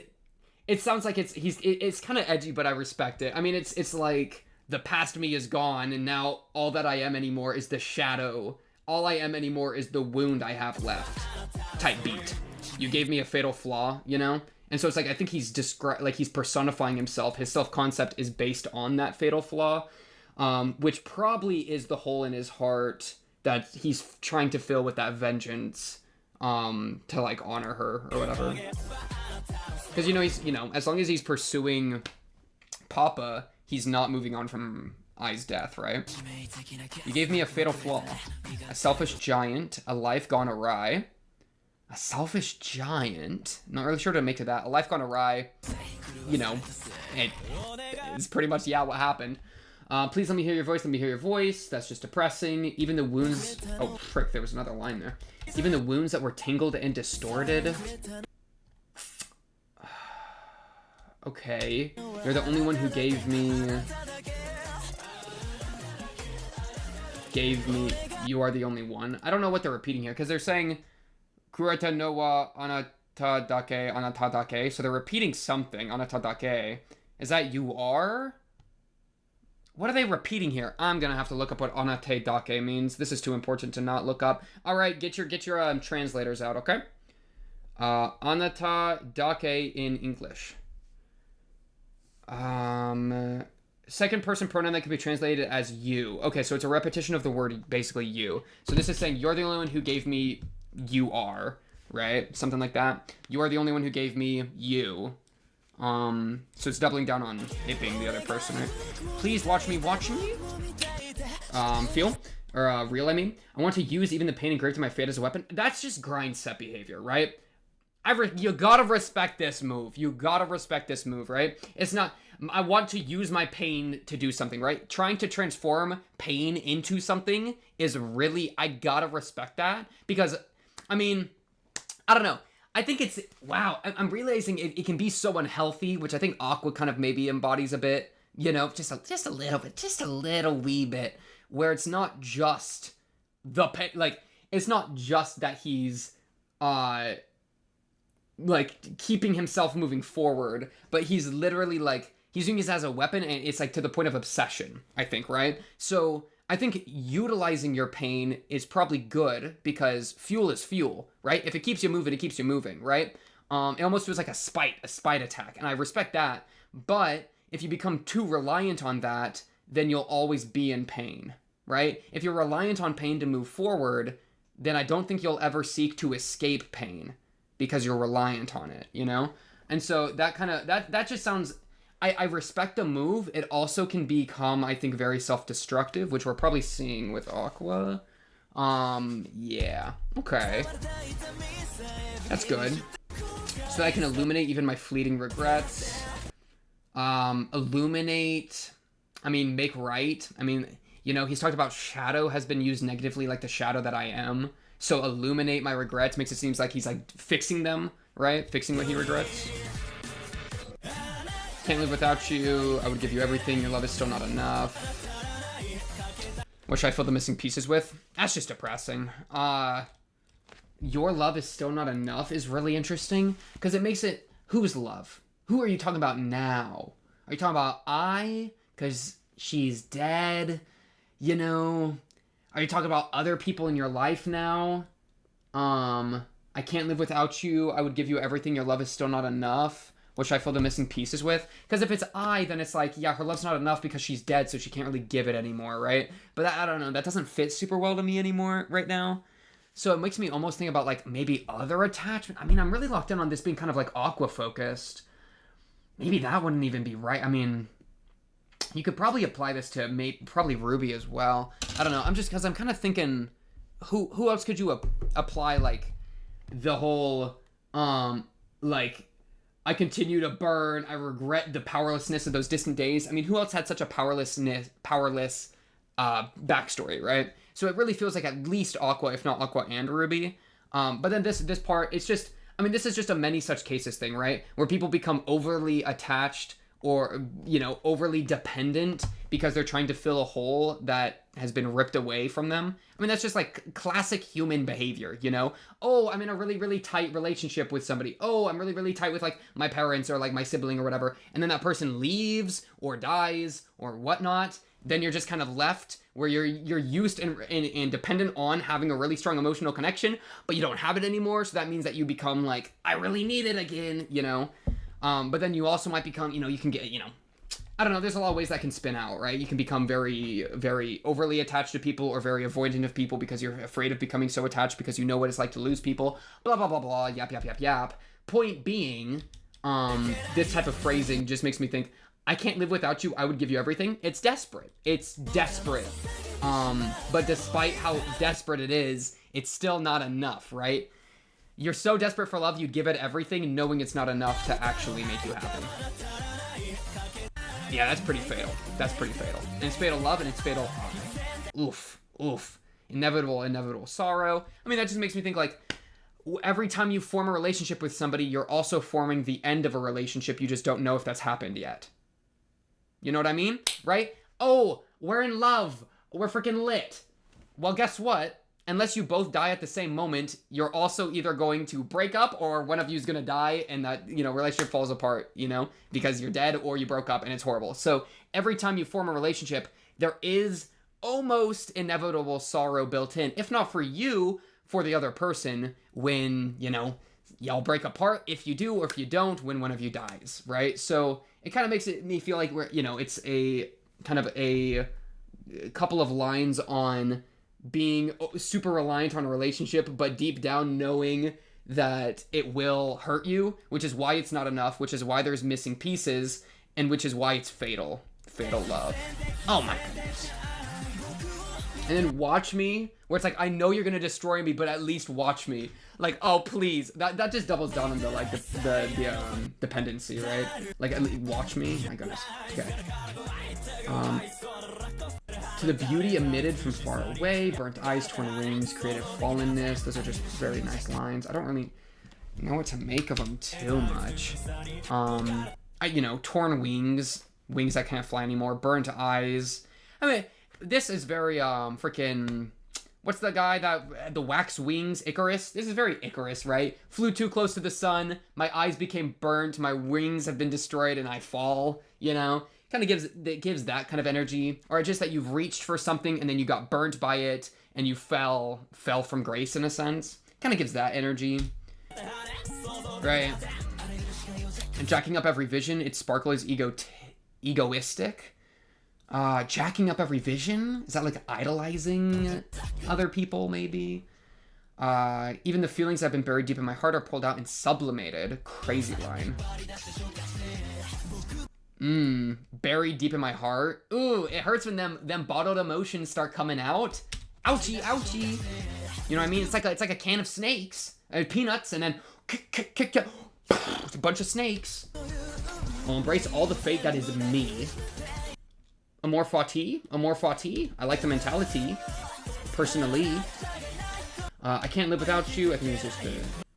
it sounds like it's kind of edgy, but I respect it. I mean, it's like the past me is gone, and now all that I am anymore is the shadow. All I am anymore is the wound I have left. Type beat. You gave me a fatal flaw, you know? And so it's like I think he's he's personifying himself. His self-concept is based on that fatal flaw, which probably is the hole in his heart that he's trying to fill with that vengeance, to like honor her or whatever. Because he's as long as he's pursuing Papa, he's not moving on from Ai's death, right? You gave me a fatal flaw, a selfish giant, a life gone awry. A selfish giant? Not really sure what to make of that. A life gone awry, it's pretty much, yeah, what happened. Please let me hear your voice, That's just depressing. Even the wounds... Oh, frick, there was another line there. Even the wounds that were tangled and distorted. Okay. You're the only one who gave me... You are the only one. I don't know what they're repeating here, because they're saying... Kurata no wa anata dake. So they're repeating something. Anata dake. Is that you are? What are they repeating here? I'm gonna have to look up what anate dake means. This is too important to not look up. All right, get your translators out, okay? Anata dake in English. Second person pronoun that can be translated as you. Okay, so it's a repetition of the word basically you. So this is saying you're the only one who gave me you are, right? Something like that. You are the only one who gave me you. So it's doubling down on it being the other person, right? Please watch me. Feel? Or real, I mean. I want to use even the pain engraved in my fate as a weapon. That's just grind set behavior, right? You gotta respect this move. Right? It's not... I want to use my pain to do something, right? Trying to transform pain into something is really... I gotta respect that. Because, I mean... I don't know. I think it's... Wow. I'm realizing it can be so unhealthy, which I think Aqua kind of maybe embodies a bit. Just a little bit. Just a little wee bit. Where it's not just the pain... Like, it's not just that he's... keeping himself moving forward, but he's literally he's using this as a weapon, and it's to the point of obsession, I think, right? So I think utilizing your pain is probably good because fuel is fuel, right? If it keeps you moving, it keeps you moving, right? It almost feels like a spite attack, and I respect that. But if you become too reliant on that, then you'll always be in pain, right? If you're reliant on pain to move forward, then I don't think you'll ever seek to escape pain, because you're reliant on it, And so that just sounds... I respect the move. It also can become, I think, very self-destructive, which we're probably seeing with Aqua. Yeah. Okay. That's good. So that I can illuminate even my fleeting regrets. Illuminate, I mean, make right. I mean, you know, he's talked about shadow has been used negatively, like the shadow that I am. So illuminate my regrets makes it seem like he's like fixing them, right? Fixing what he regrets. Can't live without you. I would give you everything. Your love is still not enough. What should I fill the missing pieces with? That's just depressing. Your love is still not enough is really interesting because it makes it, whose love? Who are you talking about now? Are you talking about I? Because she's dead, you know? Are you talking about other people in your life now? I can't live without you. I would give you everything. Your love is still not enough. What should I fill the missing pieces with? Because if it's I, then it's like, yeah, her love's not enough because she's dead, so she can't really give it anymore, right? But that, I don't know. That doesn't fit super well to me anymore right now. So it makes me almost think about, like, maybe other attachment. I mean, I'm really locked in on this being kind of, like, aqua-focused. Maybe that wouldn't even be right. I mean, you could probably apply this to probably Ruby as well. I don't know. Because I'm kind of thinking, who else could you apply, like, the whole, like, I continue to burn, I regret the powerlessness of those distant days. I mean, who else had such a powerless backstory, right? So it really feels like at least Aqua, if not Aqua and Ruby. But then this part, it's just, I mean, this is just a many such cases thing, right? Where people become overly attached or, you know, overly dependent because they're trying to fill a hole that has been ripped away from them. I mean, that's just like classic human behavior, you know? Oh, I'm in a really, really tight relationship with somebody. Oh, I'm really, really tight with like my parents or like my sibling or whatever. And then that person leaves or dies or whatnot. Then you're just kind of left where you're used and dependent on having a really strong emotional connection, but you don't have it anymore. So that means that you become like, I really need it again, you know? But then you also might become, you know, you can get, you know, I don't know, there's a lot of ways that can spin out, right? You can become very, very overly attached to people or very avoidant of people because you're afraid of becoming so attached because you know what it's like to lose people. Blah, blah, blah, blah, yap, yap, yap, yap. Point being, this type of phrasing just makes me think, I can't live without you, I would give you everything. It's desperate. It's desperate. But despite how desperate it is, it's still not enough, right? You're so desperate for love, you'd give it everything knowing it's not enough to actually make you happy. Yeah, that's pretty fatal. That's pretty fatal. And it's fatal love and it's fatal, oof. Inevitable sorrow. I mean, that just makes me think like, every time you form a relationship with somebody, you're also forming the end of a relationship. You just don't know if that's happened yet. You know what I mean? Right? Oh, we're in love. We're freaking lit. Well, guess what? Unless you both die at the same moment, you're also either going to break up or one of you is going to die and that, you know, relationship falls apart, you know, because you're dead or you broke up and it's horrible. So every time you form a relationship, there is almost inevitable sorrow built in, if not for you, for the other person when, you know, y'all break apart if you do or if you don't when one of you dies, right? So it kind of makes me feel like we're, you know, it's a kind of a couple of lines on being super reliant on a relationship, but deep down knowing that it will hurt you, which is why it's not enough, which is why there's missing pieces, and which is why it's fatal. Fatal love. Oh my goodness. And then watch me, where it's like, I know you're gonna destroy me, but at least watch me. Like, oh please. That just doubles down on the like the dependency, right? Like, watch me. My goodness. Okay. To the beauty emitted from far away, burnt eyes, torn wings, creative fallenness. Those are just very nice lines. I don't really know what to make of them too much. You know, torn wings that can't fly anymore, burnt eyes. I mean, this is very freaking. What's the guy that the wax wings? Icarus. This is very Icarus, right? Flew too close to the sun. My eyes became burnt. My wings have been destroyed, and I fall. You know. Kind of gives that kind of energy, or just that you've reached for something and then you got burnt by it and you fell from grace in a sense. Kind of gives that energy, right? And jacking up every vision, its sparkle is egoistic. Jacking up every vision, is that like idolizing other people maybe? Even the feelings that have been buried deep in my heart are pulled out and sublimated. Crazy line. Buried deep in my heart. Ooh, it hurts when them bottled emotions start coming out. Ouchie, ouchie. You know what I mean? It's like a can of snakes, peanuts, and then It's a bunch of snakes. I'll embrace all the fate that is me. Amor fati. Amor fati. I like the mentality. Personally. I can't live without you. I think it's just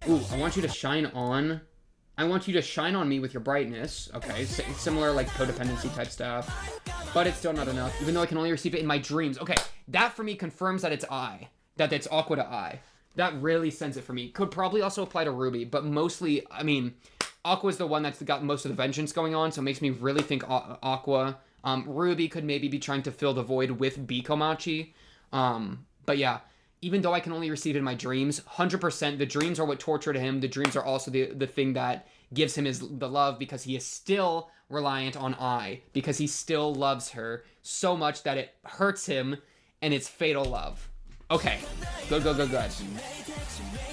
ooh, I want you to shine on. I want you to shine on me with your brightness. Okay, similar like codependency type stuff. But it's still not enough, even though I can only receive it in my dreams. Okay, that for me confirms that it's I. That it's Aqua to I. That really sends it for me. Could probably also apply to Ruby, but mostly, I mean, Aqua's the one that's got most of the vengeance going on, so it makes me really think Aqua. Ruby could maybe be trying to fill the void with Bikomachi. But yeah, even though I can only receive it in my dreams, 100%, the dreams are what tortured him. The dreams are also the thing that gives him the love, because he is still reliant on I, because he still loves her so much that it hurts him, and it's fatal love. Okay, good.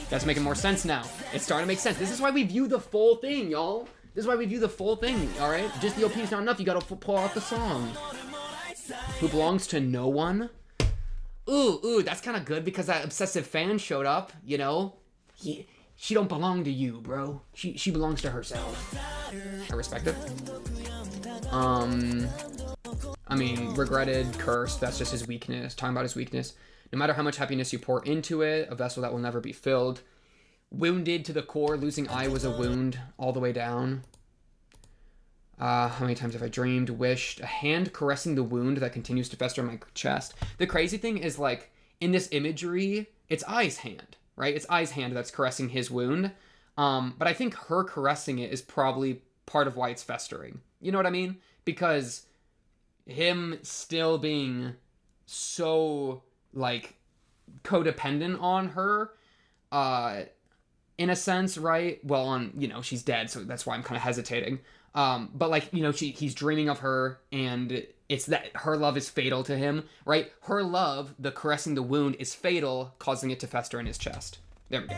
That's making more sense now. It's starting to make sense. This is why we view the full thing, y'all. This is why we view the full thing, all right? Just the OP is not enough. You gotta pull out the song. Who belongs to no one? Ooh, that's kind of good, because that obsessive fan showed up, you know? She don't belong to you, bro. She belongs to herself. I respect it. I mean, regretted, cursed, that's just his weakness. Talking about his weakness. No matter how much happiness you pour into it, a vessel that will never be filled. Wounded to the core, losing I was a wound all the way down. How many times have I dreamed, wished, a hand caressing the wound that continues to fester in my chest. The crazy thing is, like, in this imagery, it's I's hand, right? It's I's hand that's caressing his wound. But I think her caressing it is probably part of why it's festering. You know what I mean? Because him still being so, like, codependent on her, in a sense, right? Well, you know, she's dead, so that's why I'm kind of hesitating. But, like, you know, he's dreaming of her, and it's that her love is fatal to him, right? Her love, the caressing the wound, is fatal, causing it to fester in his chest. There we go.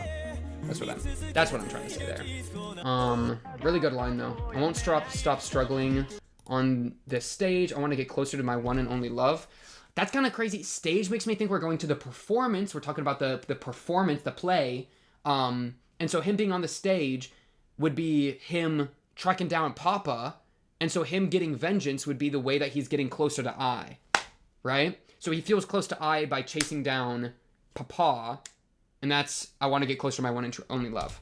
That's what I'm trying to say there. Really good line, though. I won't stop struggling on this stage. I want to get closer to my one and only love. That's kind of crazy. Stage makes me think we're going to the performance. We're talking about the performance, the play. And so him being on the stage would be him tracking down Papa, and so him getting vengeance would be the way that he's getting closer to I, right? So he feels close to I by chasing down Papa, and that's, I want to get closer to my one and only love,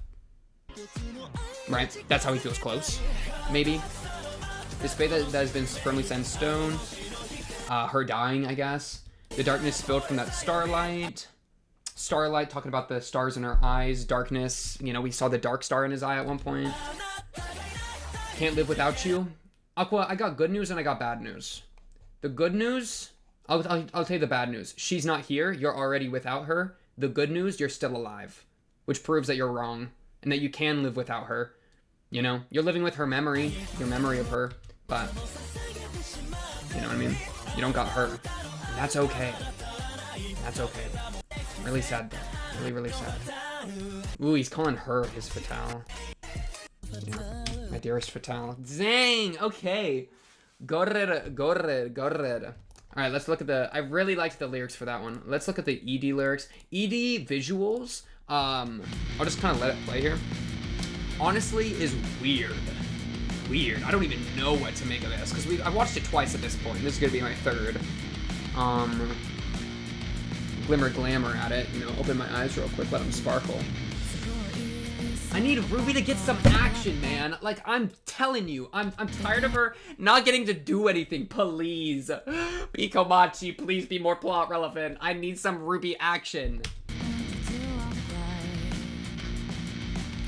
right? That's how he feels close, maybe. This fate that has been firmly set in stone, her dying, I guess. The darkness spilled from that starlight, talking about the stars in her eyes, darkness, you know, we saw the dark star in his eye at one point. Can't live without you. Aqua, I got good news and I got bad news. The good news, I'll tell you the bad news. She's not here. You're already without her. The good news, you're still alive, which proves that you're wrong and that you can live without her. You know, you're living with her memory, your memory of her, but you know what I mean? You don't got her. And that's okay. That's okay. Really sad though. Really sad. Ooh, he's calling her his fatale. Yeah. My dearest fatale. Dang, okay. Gorred. Alright, let's look at I really liked the lyrics for that one. Let's look at the ED lyrics. ED visuals, I'll just kind of let it play here. Honestly, is weird. I don't even know what to make of this, because I've watched it twice at this point. This is going to be my third. Glimmer glamour at it, you know, open my eyes real quick, let them sparkle. I need Ruby to get some action, man. Like, I'm telling you, I'm tired of her not getting to do anything. Please. Bikomachi, please be more plot relevant. I need some Ruby action.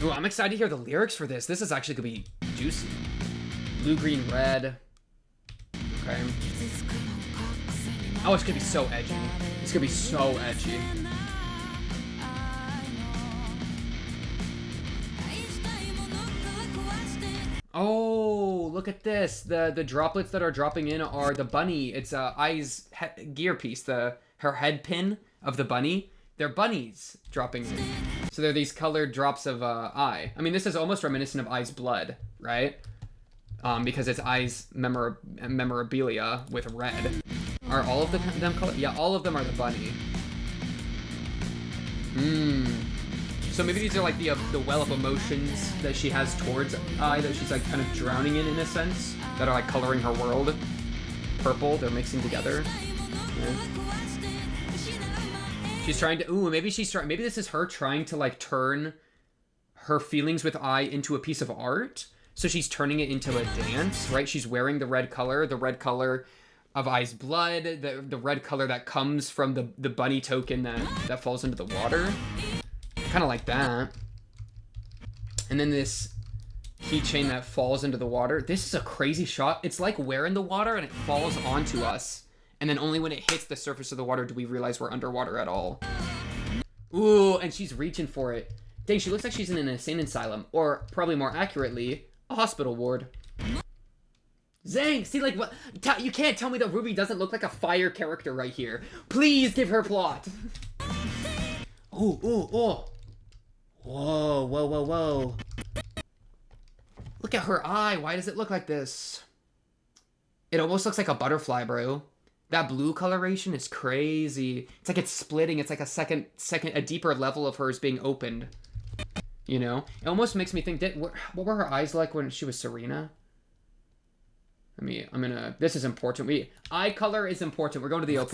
Ooh, I'm excited to hear the lyrics for this. This is actually gonna be juicy. Blue, green, red. Okay. Oh, it's gonna be so edgy. It's gonna be so edgy. Oh, look at this. The droplets that are dropping in are the bunny. It's Ai's gear piece, her head pin of the bunny. They're bunnies dropping in. So they're these colored drops of Ai. I mean, this is almost reminiscent of Ai's blood, right? Because it's Ai's memorabilia with red. Are all of them colored? Yeah, all of them are the bunny. So maybe these are like the well of emotions that she has towards Ai, that she's like kind of drowning in a sense, that are like coloring her world. Purple, they're mixing together. Yeah. She's trying to, maybe maybe this is her trying to like turn her feelings with Ai into a piece of art. So she's turning it into a dance, right? She's wearing the red color of Ai's blood, the red color that comes from the bunny token that falls into the water. Kind of like that. And then this keychain that falls into the water. This is a crazy shot. It's like we're in the water and it falls onto us. And then only when it hits the surface of the water do we realize we're underwater at all. Ooh, and she's reaching for it. Dang, she looks like she's in an insane asylum. Or, probably more accurately, a hospital ward. Zang, see, like, what? You can't tell me that Ruby doesn't look like a fire character right here. Please give her plot. Ooh, ooh, ooh. Whoa, whoa, whoa, whoa. Look at her eye. Why does it look like this? It almost looks like a butterfly, bro. That blue coloration is crazy. It's like it's splitting. It's like a deeper level of hers being opened. You know? It almost makes me think, what were her eyes like when she was Serena? This is important. Eye color is important. We're going to the OP.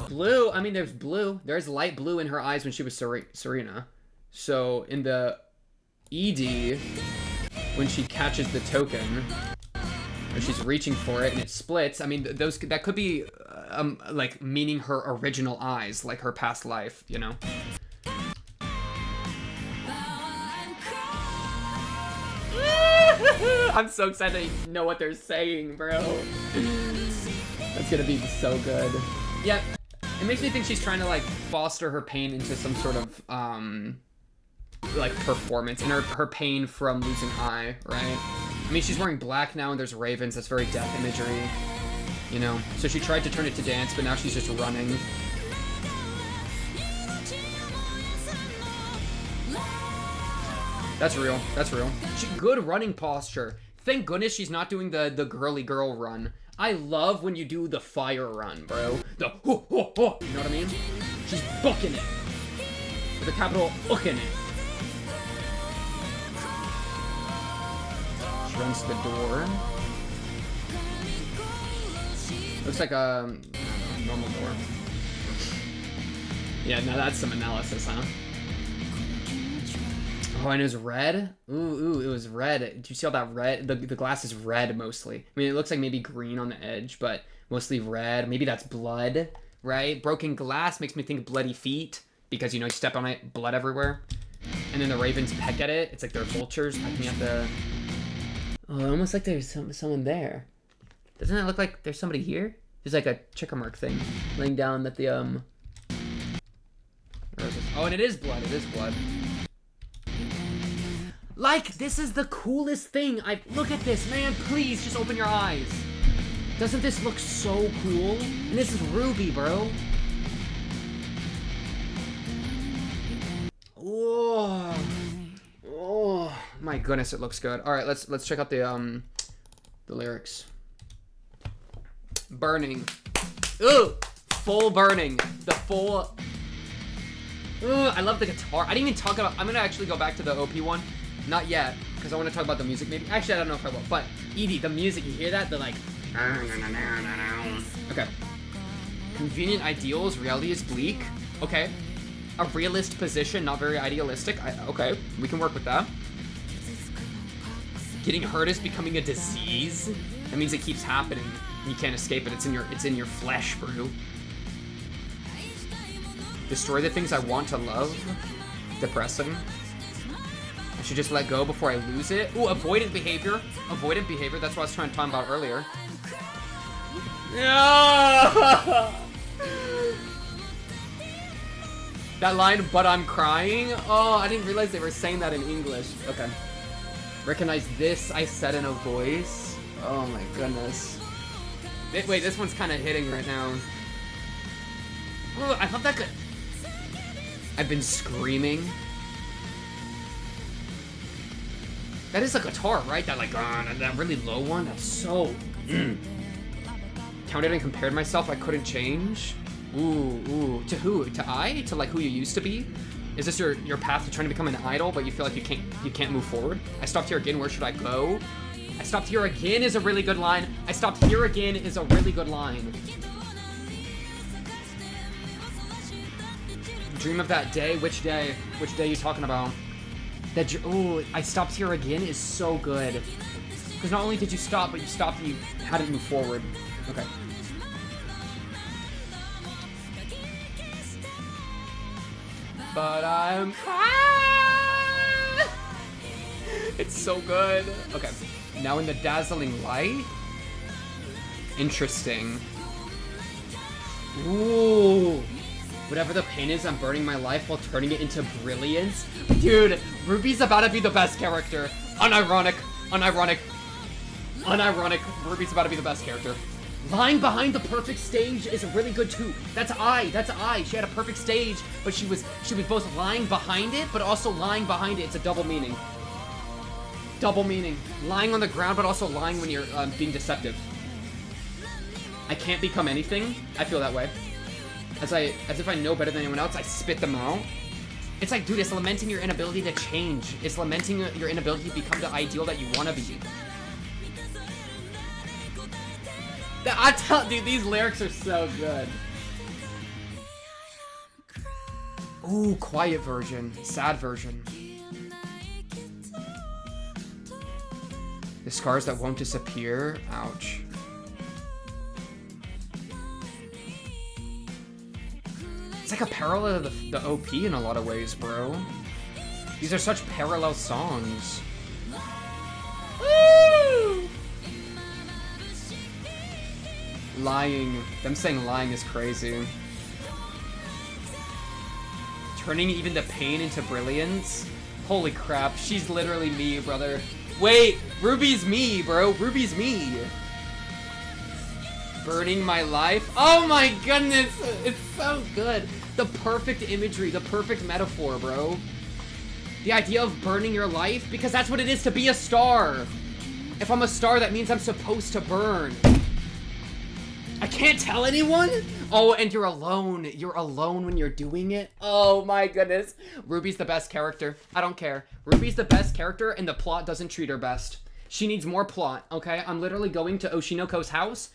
Blue, there's blue. There's light blue in her eyes when she was Serena. So, in the ED, when she catches the token, or she's reaching for it and it splits, that could be, like, meaning her original eyes, like her past life, you know? I'm so excited to know what they're saying, bro. That's gonna be so good. Yeah, it makes me think she's trying to, like, foster her pain into some sort of, like, performance. And her pain from losing Ai, right? She's wearing black now and there's ravens. That's very death imagery, you know? So she tried to turn it to dance, but now she's just running. That's real. That's real. Good running posture. Thank goodness she's not doing the girly girl run. I love when you do the fire run, bro. The ho, ho, ho. You know what I mean? She's booking it. With a capital hooking it. She runs to the door. Looks like a normal door. Yeah, now that's some analysis, huh? Oh, and it was red? Ooh, it was red. Did you see all that red? The glass is red mostly. It looks like maybe green on the edge, but mostly red. Maybe that's blood, right? Broken glass makes me think bloody feet because, you step on it, blood everywhere. And then the ravens peck at it. It's like they're vultures pecking at the... Oh, almost like there's someone there. Doesn't it look like there's somebody here? There's like a checker mark thing laying down that the, Where is it? Oh, and it is blood. It is blood. Like, this is the coolest thing. Look at this, man. Please, just open your eyes. Doesn't this look so cool? And this is Ruby, bro. Oh, my goodness, it looks good. All right, let's check out the lyrics. Burning. Ooh, full burning. The full. Ooh, I love the guitar. I didn't even talk about. I'm gonna actually go back to the OP one. Not yet, because I want to talk about the music maybe. Actually, I don't know if I will. But, Edie, the music, you hear that? The, like... Okay. Convenient ideals, reality is bleak. Okay. A realist position, not very idealistic. Okay, we can work with that. Getting hurt is becoming a disease. That means it keeps happening. You can't escape it. It's in your flesh, bro. Destroy the things I want to love. Depressing. I should just let go before I lose it. Ooh, avoidant behavior. Avoidant behavior. That's what I was trying to talk about earlier. Yeah. That line, but I'm crying. Oh, I didn't realize they were saying that in English. Okay. Recognize this, I said in a voice. Oh my goodness. Wait, this one's kind of hitting right now. Ooh, I love that good. I've been screaming. That is a guitar, right? That like, that really low one. That's so. Counted and compared myself. I couldn't change. Ooh. To who? To I? To like who you used to be? Is this your path to trying to become an idol, but you feel like you can't move forward? I stopped here again. Where should I go? I stopped here again is a really good line. I stopped here again is a really good line. Dream of that day. Which day? Which day are you talking about? That. Oh, I stopped here again is so good. Because not only did you stop, but you stopped and you hadn't moved forward. Okay. But I'm crying. It's so good. Okay. Now in the dazzling light. Interesting. Ooh. Whatever the pain is, I'm burning my life while turning it into brilliance. Dude, Ruby's about to be the best character. Unironic. Ruby's about to be the best character. Lying behind the perfect stage is really good too. That's I. She had a perfect stage, but she was both lying behind it, but also lying behind it. It's a double meaning. Double meaning. Lying on the ground, but also lying when you're being deceptive. I can't become anything. I feel that way. As if I know better than anyone else, I spit them out. It's like, dude, it's lamenting your inability to change. It's lamenting your inability to become the ideal that you want to be. Dude, these lyrics are so good. Ooh, quiet version. Sad version. The scars that won't disappear. Ouch. It's like a parallel to the OP in a lot of ways, bro. These are such parallel songs. Woo! Lying. Them saying lying is crazy. Turning even the pain into brilliance. Holy crap, she's literally me, brother. Wait, Ruby's me, bro. Ruby's me. Burning my life. Oh my goodness, it's so good. The perfect imagery, the perfect metaphor, bro. The idea of burning your life, because that's what it is to be a star. If I'm a star, that means I'm supposed to burn. I can't tell anyone? Oh, and you're alone. You're alone when you're doing it? Oh my goodness. Ruby's the best character. I don't care. Ruby's the best character and the plot doesn't treat her best. She needs more plot, okay? I'm literally going to Oshinoko's house.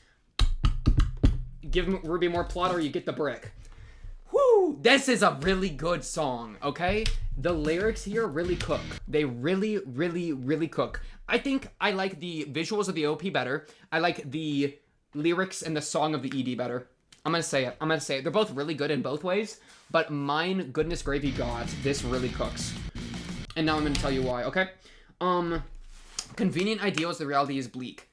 Give Ruby more plot or you get the brick. Whoo! This is a really good song, okay? The lyrics here really cook. They really, really, really cook. I think I like the visuals of the OP better. I like the lyrics and the song of the ED better. I'm gonna say it. They're both really good in both ways, but mine, goodness gravy god, this really cooks. And now I'm gonna tell you why, okay? Convenient ideals, the reality is bleak.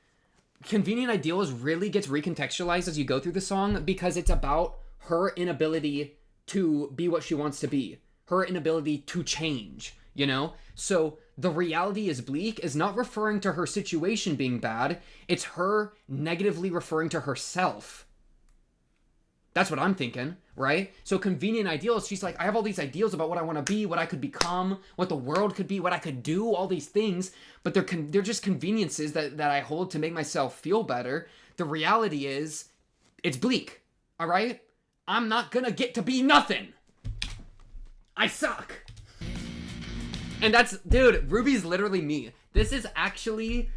Convenient ideals really gets recontextualized as you go through the song because it's about her inability to be what she wants to be. Her inability to change, you know? So the reality is bleak is not referring to her situation being bad. It's her negatively referring to herself. That's what I'm thinking, right? So convenient ideals, she's like, I have all these ideals about what I want to be, what I could become, what the world could be, what I could do, all these things, but they're just conveniences that I hold to make myself feel better. The reality is, it's bleak, all right? I'm not gonna get to be nothing. I suck. And that's, dude, Ruby's literally me. This is actually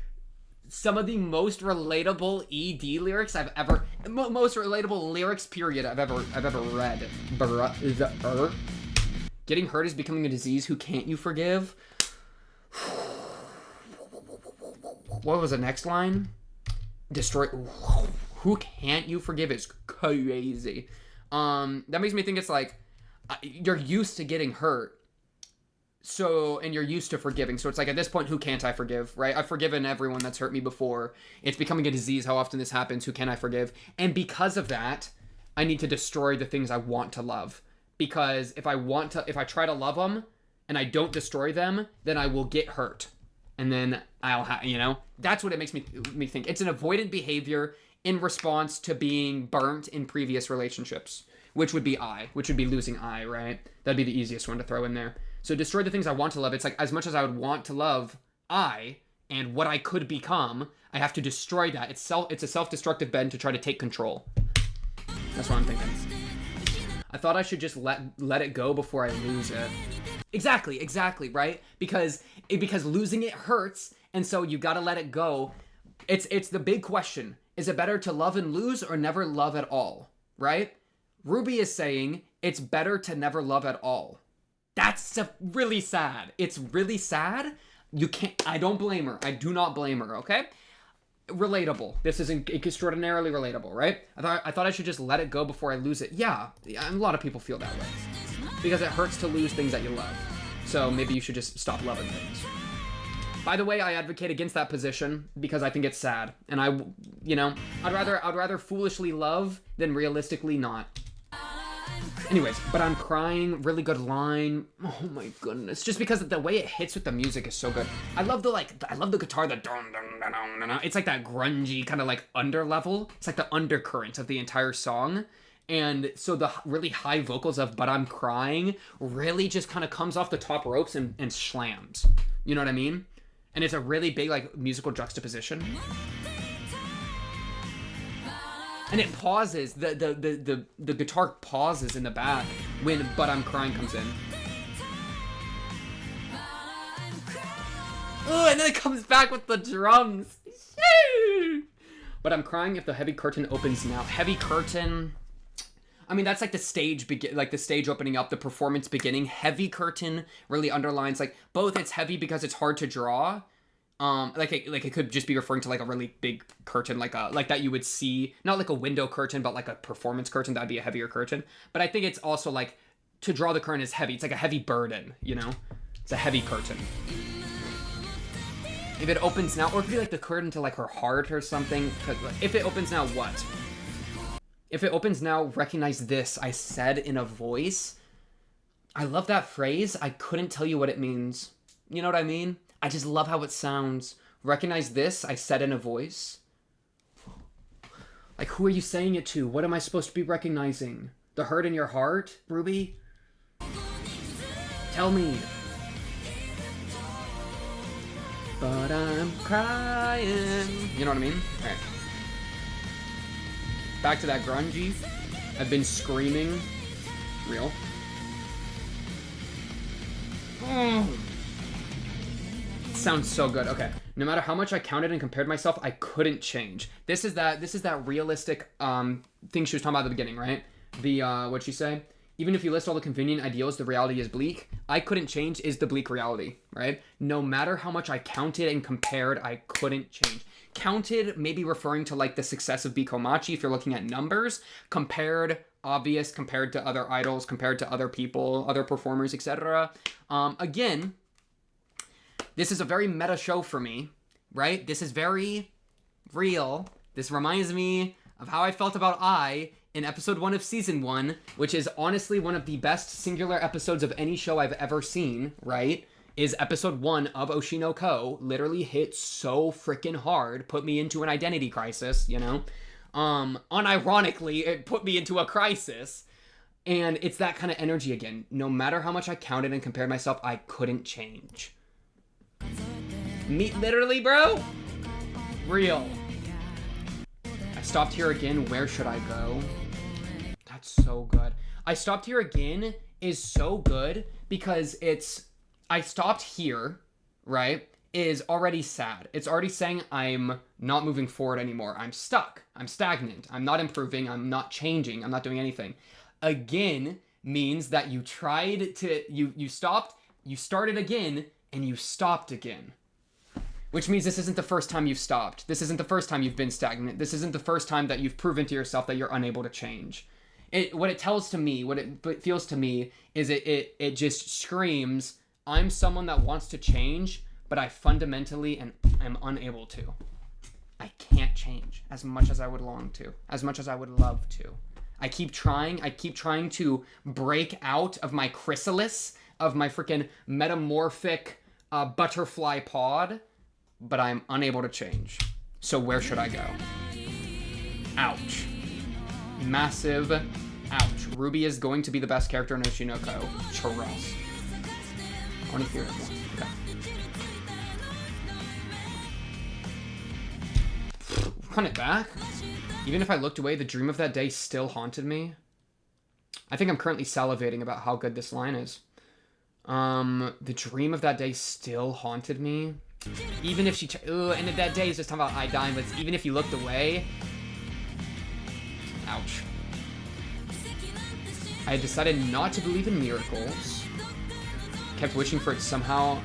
some of the most relatable ED lyrics I've ever, most relatable lyrics period I've ever read. Getting hurt is becoming a disease. Who can't you forgive? What was the next line? Destroy. Who can't you forgive is crazy. That makes me think it's like you're used to getting hurt. So, and you're used to forgiving. So it's like, at this point, who can't I forgive, right? I've forgiven everyone that's hurt me before. It's becoming a disease how often this happens. Who can I forgive? And because of that, I need to destroy the things I want to love. Because if I try to love them and I don't destroy them, then I will get hurt. And then that's what it makes me think. It's an avoidant behavior in response to being burnt in previous relationships, which would be losing I, right? That'd be the easiest one to throw in there. So destroy the things I want to love. It's like, as much as I would want to love I and what I could become, I have to destroy that. It's a self-destructive bend to try to take control. That's what I'm thinking. I thought I should just let it go before I lose it. Exactly, right? Because losing it hurts, and so you gotta let it go. It's the big question. Is it better to love and lose or never love at all? Right? Ruby is saying it's better to never love at all. That's really sad. It's really sad. I don't blame her. I do not blame her, okay? Relatable. This is extraordinarily relatable, right? I thought I should just let it go before I lose it. Yeah, a lot of people feel that way. Because it hurts to lose things that you love. So maybe you should just stop loving things. By the way, I advocate against that position because I think it's sad. And I'd rather foolishly love than realistically not. Anyways, but I'm crying, really good line. Oh my goodness. Just because the way it hits with the music is so good. I love the guitar, the dun dun dun dun dun. It's like that grungy kind of like under level. It's like the undercurrent of the entire song. And so the really high vocals of But I'm Crying really just kind of comes off the top ropes and slams. You know what I mean? And it's a really big like musical juxtaposition. And it pauses, the guitar pauses in the back when But I'm Crying comes in. Oh, and then it comes back with the drums. But I'm crying if the heavy curtain opens now. Heavy curtain. I mean, that's like the stage the stage opening up, the performance beginning. Heavy curtain really underlines like both it's heavy because it's hard to draw. It could just be referring to like a really big curtain, like that you would see, not like a window curtain, but like a performance curtain. That'd be a heavier curtain. But I think it's also like to draw the curtain is heavy. It's like a heavy burden, you know? It's a heavy curtain. If it opens now, or it could be like the curtain to like her heart or something. If it opens now, what? If it opens now, recognize this, I said in a voice. I love that phrase. I couldn't tell you what it means. You know what I mean? I just love how it sounds. Recognize this, I said in a voice. Like, who are you saying it to? What am I supposed to be recognizing? The hurt in your heart, Ruby? Tell me. But I'm crying. You know what I mean? Alright. Back to that grungy. I've been screaming. Real. Sounds so good. Okay. No matter how much I counted and compared myself, I couldn't change. This is that realistic thing she was talking about at the beginning, right? The what'd she say? Even if you list all the convenient ideals, the reality is bleak. I couldn't change is the bleak reality, right? No matter how much I counted and compared, I couldn't change. Counted, maybe referring to like the success of Bikomachi if you're looking at numbers. Compared, obvious, compared to other idols, compared to other people, other performers, etc. Again, this is a very meta show for me, right? This is very real. This reminds me of how I felt about I in episode 1 of season 1, which is honestly one of the best singular episodes of any show I've ever seen, right? Is episode 1 of Oshi no Ko. Literally hit so freaking hard, put me into an identity crisis, you know? Unironically, it put me into a crisis. And it's that kind of energy again. No matter how much I counted and compared myself, I couldn't change. Literally, bro? Real. I stopped here again. Where should I go? That's so good. I stopped here again is so good because I stopped here, right, is already sad. It's already saying I'm not moving forward anymore. I'm stuck. I'm stagnant. I'm not improving. I'm not changing. I'm not doing anything. Again means that you tried to, you stopped, you started again, and you stopped again. Which means this isn't the first time you've stopped. This isn't the first time you've been stagnant. This isn't the first time that you've proven to yourself that you're unable to change. What it tells to me, what it feels to me, is it just screams, I'm someone that wants to change, but I fundamentally am unable to. I can't change as much as I would long to, as much as I would love to. I keep trying to break out of my chrysalis, of my freaking metamorphic butterfly pod, but I'm unable to change. So where should I go? Ouch. Massive ouch. Ruby is going to be the best character in Oshi no Ko. Trust. I want to hear it more. Okay. Run it back. Even if I looked away, the dream of that day still haunted me. I think I'm currently salivating about how good this line is. The dream of that day still haunted me. Even if she... and that day is just talking about I dying, but even if you looked away... Ouch. I had decided not to believe in miracles. Kept wishing for it somehow.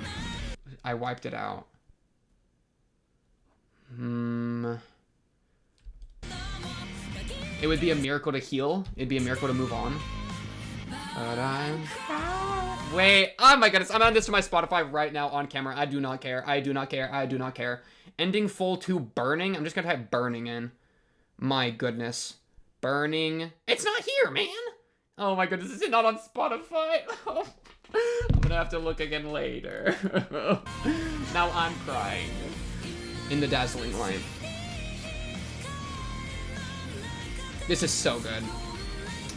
I wiped it out. It would be a miracle to heal. It'd be a miracle to move on. But wait. Oh my goodness. I'm on this to my Spotify right now on camera. I do not care. I do not care. I do not care. Ending full to burning. I'm just going to type burning in. My goodness. Burning. It's not here, man. Oh my goodness. Is it not on Spotify? I'm going to have to look again later. Now I'm crying. In the dazzling light. This is so good.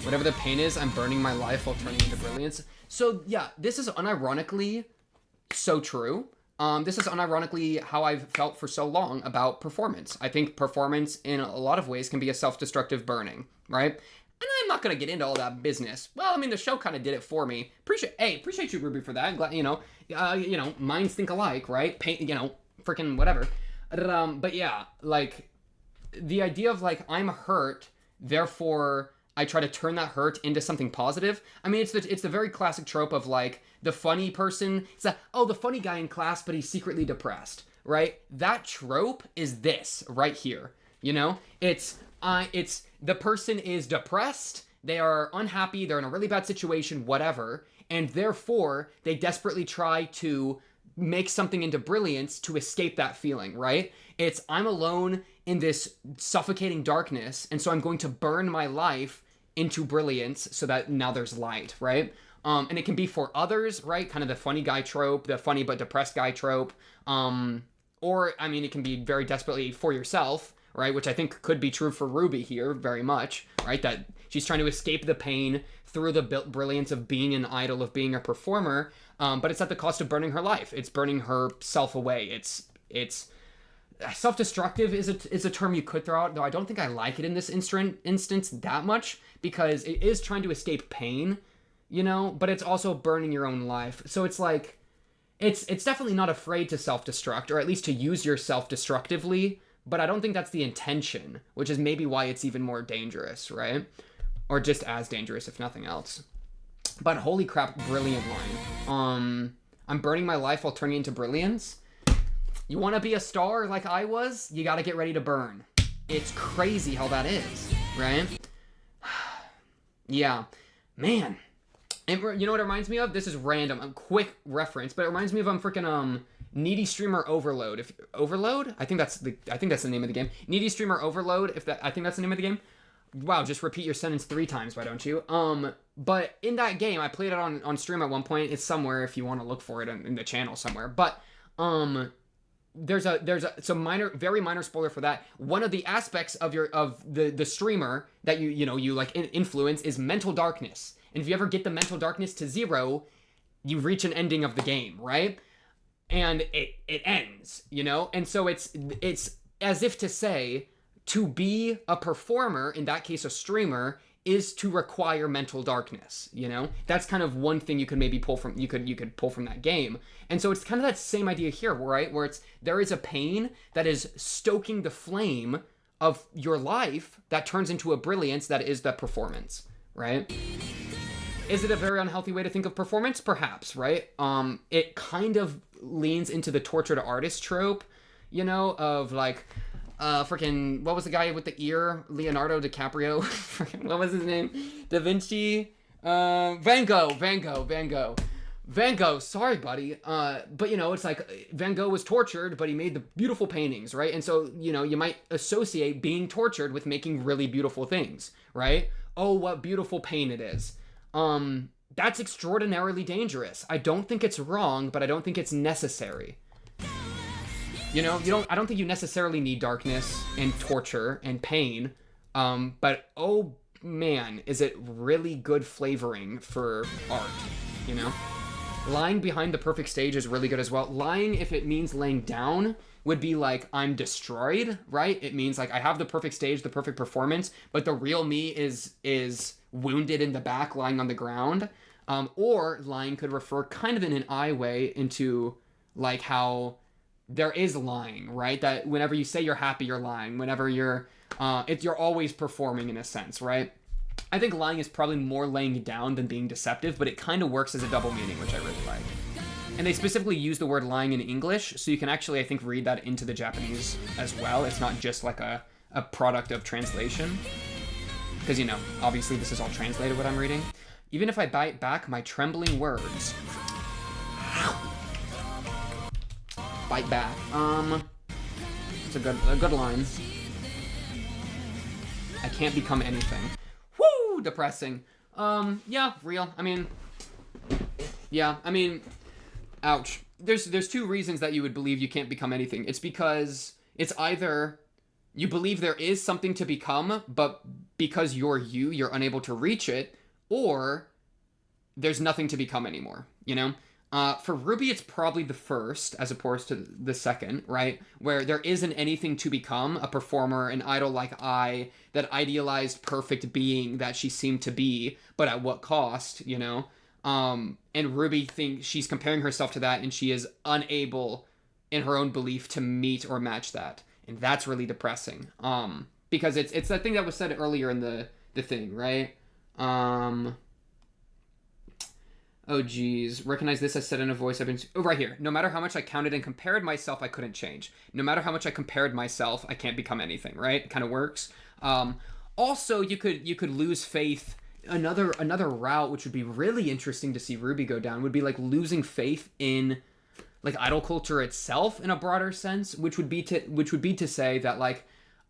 Whatever the pain is, I'm burning my life while turning into brilliance. So yeah, this is unironically so true. This is unironically how I've felt for so long about performance. I think performance in a lot of ways can be a self-destructive burning, right? And I'm not gonna get into all that business. Well, I mean, the show kind of did it for me. Appreciate you, Ruby, for that. I'm glad, minds think alike, right? Freaking whatever. But yeah, like the idea of like I'm hurt, therefore I try to turn that hurt into something positive. I mean, it's the very classic trope of like the funny person. It's like, oh, the funny guy in class, but he's secretly depressed, right? That trope is this right here. It's the person is depressed. They are unhappy. They're in a really bad situation, whatever. And therefore they desperately try to make something into brilliance to escape that feeling, right? It's I'm alone in this suffocating darkness, and so I'm going to burn my life into brilliance so that now there's light, right? And it can be for others, right? Kind of the funny guy trope, the funny but depressed guy trope. Or, I mean, it can be very desperately for yourself, right? Which I think could be true for Ruby here very much, right? That she's trying to escape the pain through the brilliance of being an idol, of being a performer, but it's at the cost of burning her life. It's burning herself away. It's self-destructive is a term you could throw out, though I don't think I like it in this instance that much, because it is trying to escape pain, but it's also burning your own life. So it's like, it's definitely not afraid to self-destruct, or at least to use yourself destructively, but I don't think that's the intention, which is maybe why it's even more dangerous, right? Or just as dangerous, if nothing else. But holy crap, brilliant line. I'm burning my life while turning into brilliance. You want to be a star like I was? You got to get ready to burn. It's crazy how that is, right? Yeah. Man. And you know what it reminds me of? This is random. A quick reference, but it reminds me of freaking Needy Streamer Overload. Overload? I think that's the name of the game. Needy Streamer Overload. I think that's the name of the game. Wow, just repeat your sentence 3 times, why don't you? But in that game, I played it on stream at one point. It's somewhere if you want to look for it in the channel somewhere. But there's a very minor spoiler for that. One of the aspects of the streamer that you like influence is mental darkness. And if you ever get the mental darkness to 0, you reach an ending of the game, right? And it ends, And so it's as if to say, to be a performer, in that case a streamer, is to require mental darkness, That's kind of one thing you could maybe pull from that game. And so it's kind of that same idea here, right? Where there is a pain that is stoking the flame of your life that turns into a brilliance that is the performance, right? Is it a very unhealthy way to think of performance? Perhaps, right? It kind of leans into the tortured artist trope, of like, freaking, what was the guy with the ear? Leonardo DiCaprio? Freaking, what was his name? Da Vinci? Van Gogh, sorry, buddy. But, it's like Van Gogh was tortured, but he made the beautiful paintings, right? And so, you might associate being tortured with making really beautiful things, right? Oh, what beautiful pain it is. That's extraordinarily dangerous. I don't think it's wrong, but I don't think it's necessary. I don't think you necessarily need darkness and torture and pain. But oh man, is it really good flavoring for art, Lying behind the perfect stage is really good as well. Lying, if it means laying down, would be like, I'm destroyed, right? It means like I have the perfect stage, the perfect performance, but the real me is wounded in the back, lying on the ground. Or lying could refer kind of in an I way into like how there is lying, right? That whenever you say you're happy, you're lying. Whenever you're always performing in a sense, right? I think lying is probably more laying down than being deceptive, but it kind of works as a double meaning, which I really like. And they specifically use the word lying in English, so you can actually, I think, read that into the Japanese as well. It's not just like a product of translation. Because, you know, obviously this is all translated what I'm reading. Even if I bite back my trembling words. Bite back. It's a good line. I can't become anything. Woo! Depressing. Yeah, real. I mean, ouch. There's two reasons that you would believe you can't become anything. It's because it's either you believe there is something to become, but because you're unable to reach it, or there's nothing to become anymore, you know? For Ruby, it's probably the first, as opposed to the second, right? Where there isn't anything to become, a performer, an idol like I, that idealized perfect being that she seemed to be, but at what cost, you know? And Ruby thinks she's comparing herself to that, and she is unable, in her own belief, to meet or match that. And that's really depressing. Because it's that thing that was said earlier in the thing, right? Oh, geez. Recognize this, I said in a voice I've been... Oh, right here. No matter how much I counted and compared myself, I couldn't change. No matter how much I compared myself, I can't become anything, right? It kind of works. Also, you could lose faith. Another route, which would be really interesting to see Ruby go down, would be, like, losing faith in, like, idol culture itself in a broader sense, which would be to say that, like,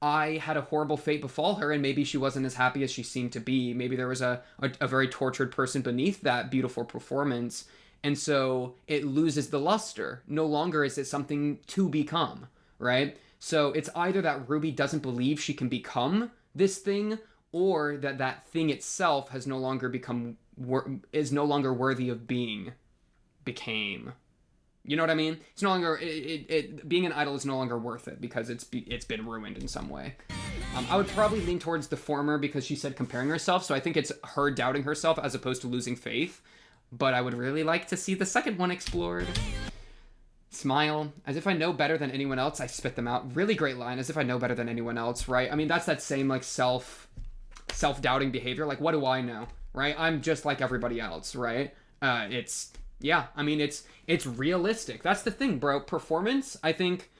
I had a horrible fate befall her, and maybe she wasn't as happy as she seemed to be. Maybe there was a very tortured person beneath that beautiful performance, and so it loses the luster. No longer is it something to become, right? So it's either that Ruby doesn't believe she can become this thing, or that thing itself has no longer is no longer worthy of being became. You know what I mean? It's no longer being an idol is no longer worth it because it's been ruined in some way. I would probably lean towards the former because she said comparing herself, so I think it's her doubting herself as opposed to losing faith. But I would really like to see the second one explored. Smile. As if I know better than anyone else, I spit them out. Really great line. As if I know better than anyone else, right? I mean, that's that same like self-doubting behavior. Like, what do I know, right? I'm just like everybody else, right? Yeah, I mean, it's realistic. That's the thing, bro. Performance, I think,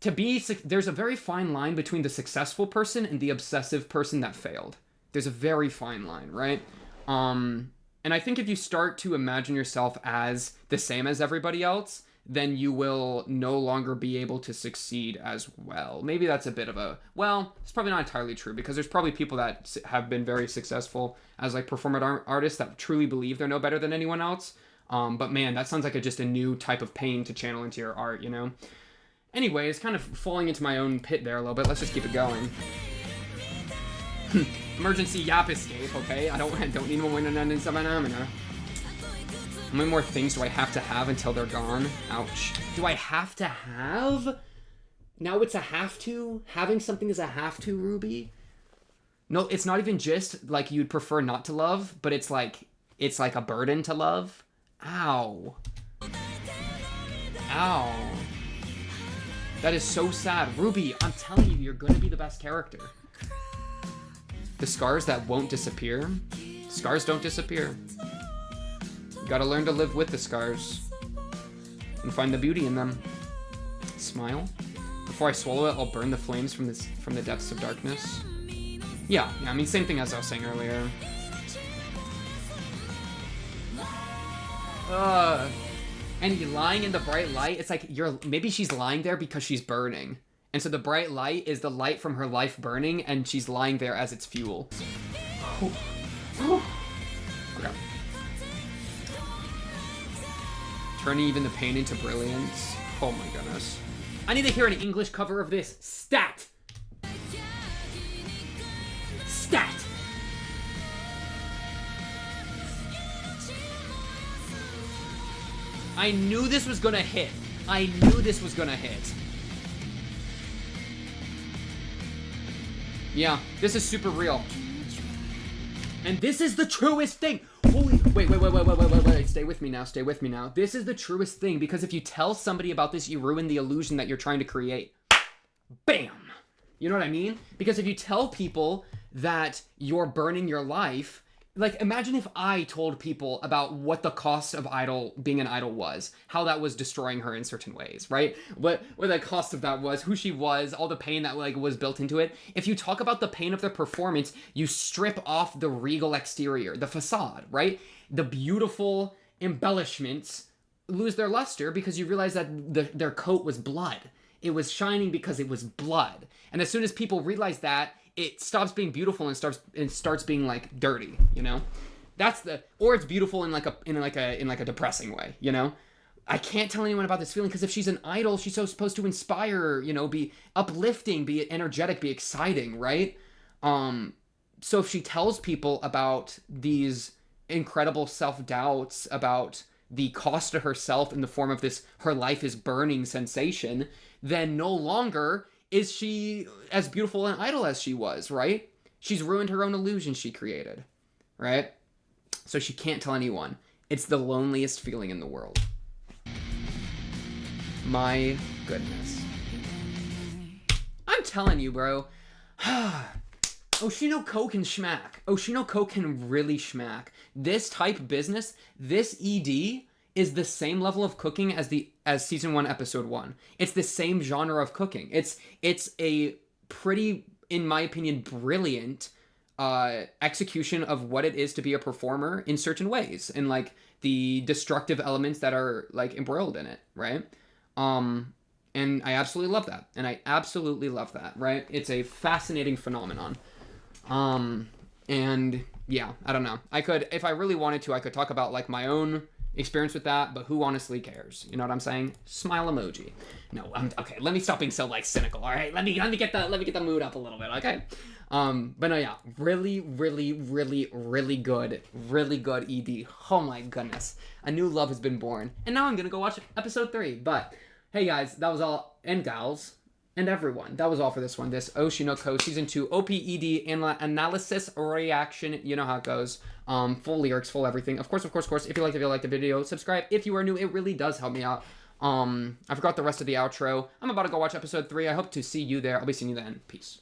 there's a very fine line between the successful person and the obsessive person that failed. There's a very fine line, right? And I think if you start to imagine yourself as the same as everybody else, then you will no longer be able to succeed as well. Maybe that's a bit of it's probably not entirely true, because there's probably people that have been very successful as like performance artists that truly believe they're no better than anyone else. But man, that sounds like just a new type of pain to channel into your art, you know? Anyways, kind of falling into my own pit there a little bit. Let's just keep it going. Emergency yap escape, okay? I don't need one in phenomena. How many more things do I have to have until they're gone? Ouch. Do I have to have? Now it's a have to? Having something is a have to, Ruby? No, it's not even just like you'd prefer not to love, but it's like a burden to love. Ow. Ow. That is so sad. Ruby, I'm telling you, you're going to be the best character. The scars that won't disappear. Scars don't disappear. You gotta learn to live with the scars. And find the beauty in them. Smile. Before I swallow it, I'll burn the flames from the depths of darkness. Yeah, I mean, same thing as I was saying earlier. And lying in the bright light, it's like maybe she's lying there because she's burning. And so the bright light is the light from her life burning, and she's lying there as its fuel. Okay. Turning even the pain into brilliance. Oh my goodness. I need to hear an English cover of this. Stat! Stat! I knew this was gonna hit. I knew this was gonna hit. Yeah, this is super real. And this is the truest thing. Holy, wait. Stay with me now. This is the truest thing, because if you tell somebody about this, you ruin the illusion that you're trying to create. Bam! You know what I mean? Because if you tell people that you're burning your life, like, imagine if I told people about what the cost of being an idol was, how that was destroying her in certain ways, right? What the cost of that was, who she was, all the pain that like was built into it. If you talk about the pain of the performance, you strip off the regal exterior, the facade, right? The beautiful embellishments lose their luster because you realize that their coat was blood. It was shining because it was blood. And as soon as people realize that, it stops being beautiful and starts being like dirty, you know? Or it's beautiful in a depressing way, you know? I can't tell anyone about this feeling, because if she's an idol, she's so supposed to inspire, you know, be uplifting, be energetic, be exciting, right? So if she tells people about these incredible self-doubts, about the cost to herself in the form of this her life is burning sensation, then no longer is she as beautiful an idol as she was, right? She's ruined her own illusion she created, right? So she can't tell anyone. It's the loneliest feeling in the world. My goodness. I'm telling you, bro. Oshinoko can schmack. Oshinoko can really schmack. This type business, this ED, is the same level of cooking as season 1, episode 1. It's the same genre of cooking. It's a pretty, in my opinion, brilliant execution of what it is to be a performer in certain ways, and like the destructive elements that are like embroiled in it, right? And I absolutely love that. Right? It's a fascinating phenomenon. And yeah, I don't know. If I really wanted to, I could talk about like my own experience with that, but who honestly cares? You know what I'm saying? Smile emoji. No, okay. Let me stop being so like cynical. All right, let me get the mood up a little bit. Okay. But no, yeah, really good ED. Oh my goodness, a new love has been born, and now I'm gonna go watch episode 3. But hey guys, that was all, and gals, and everyone, that was all for this one. This Oshinoko season 2 OPED analysis reaction. You know how it goes. Full lyrics, full everything. Of course. If you liked the video, subscribe. If you are new, it really does help me out. I forgot the rest of the outro. I'm about to go watch episode 3. I hope to see you there. I'll be seeing you then. Peace.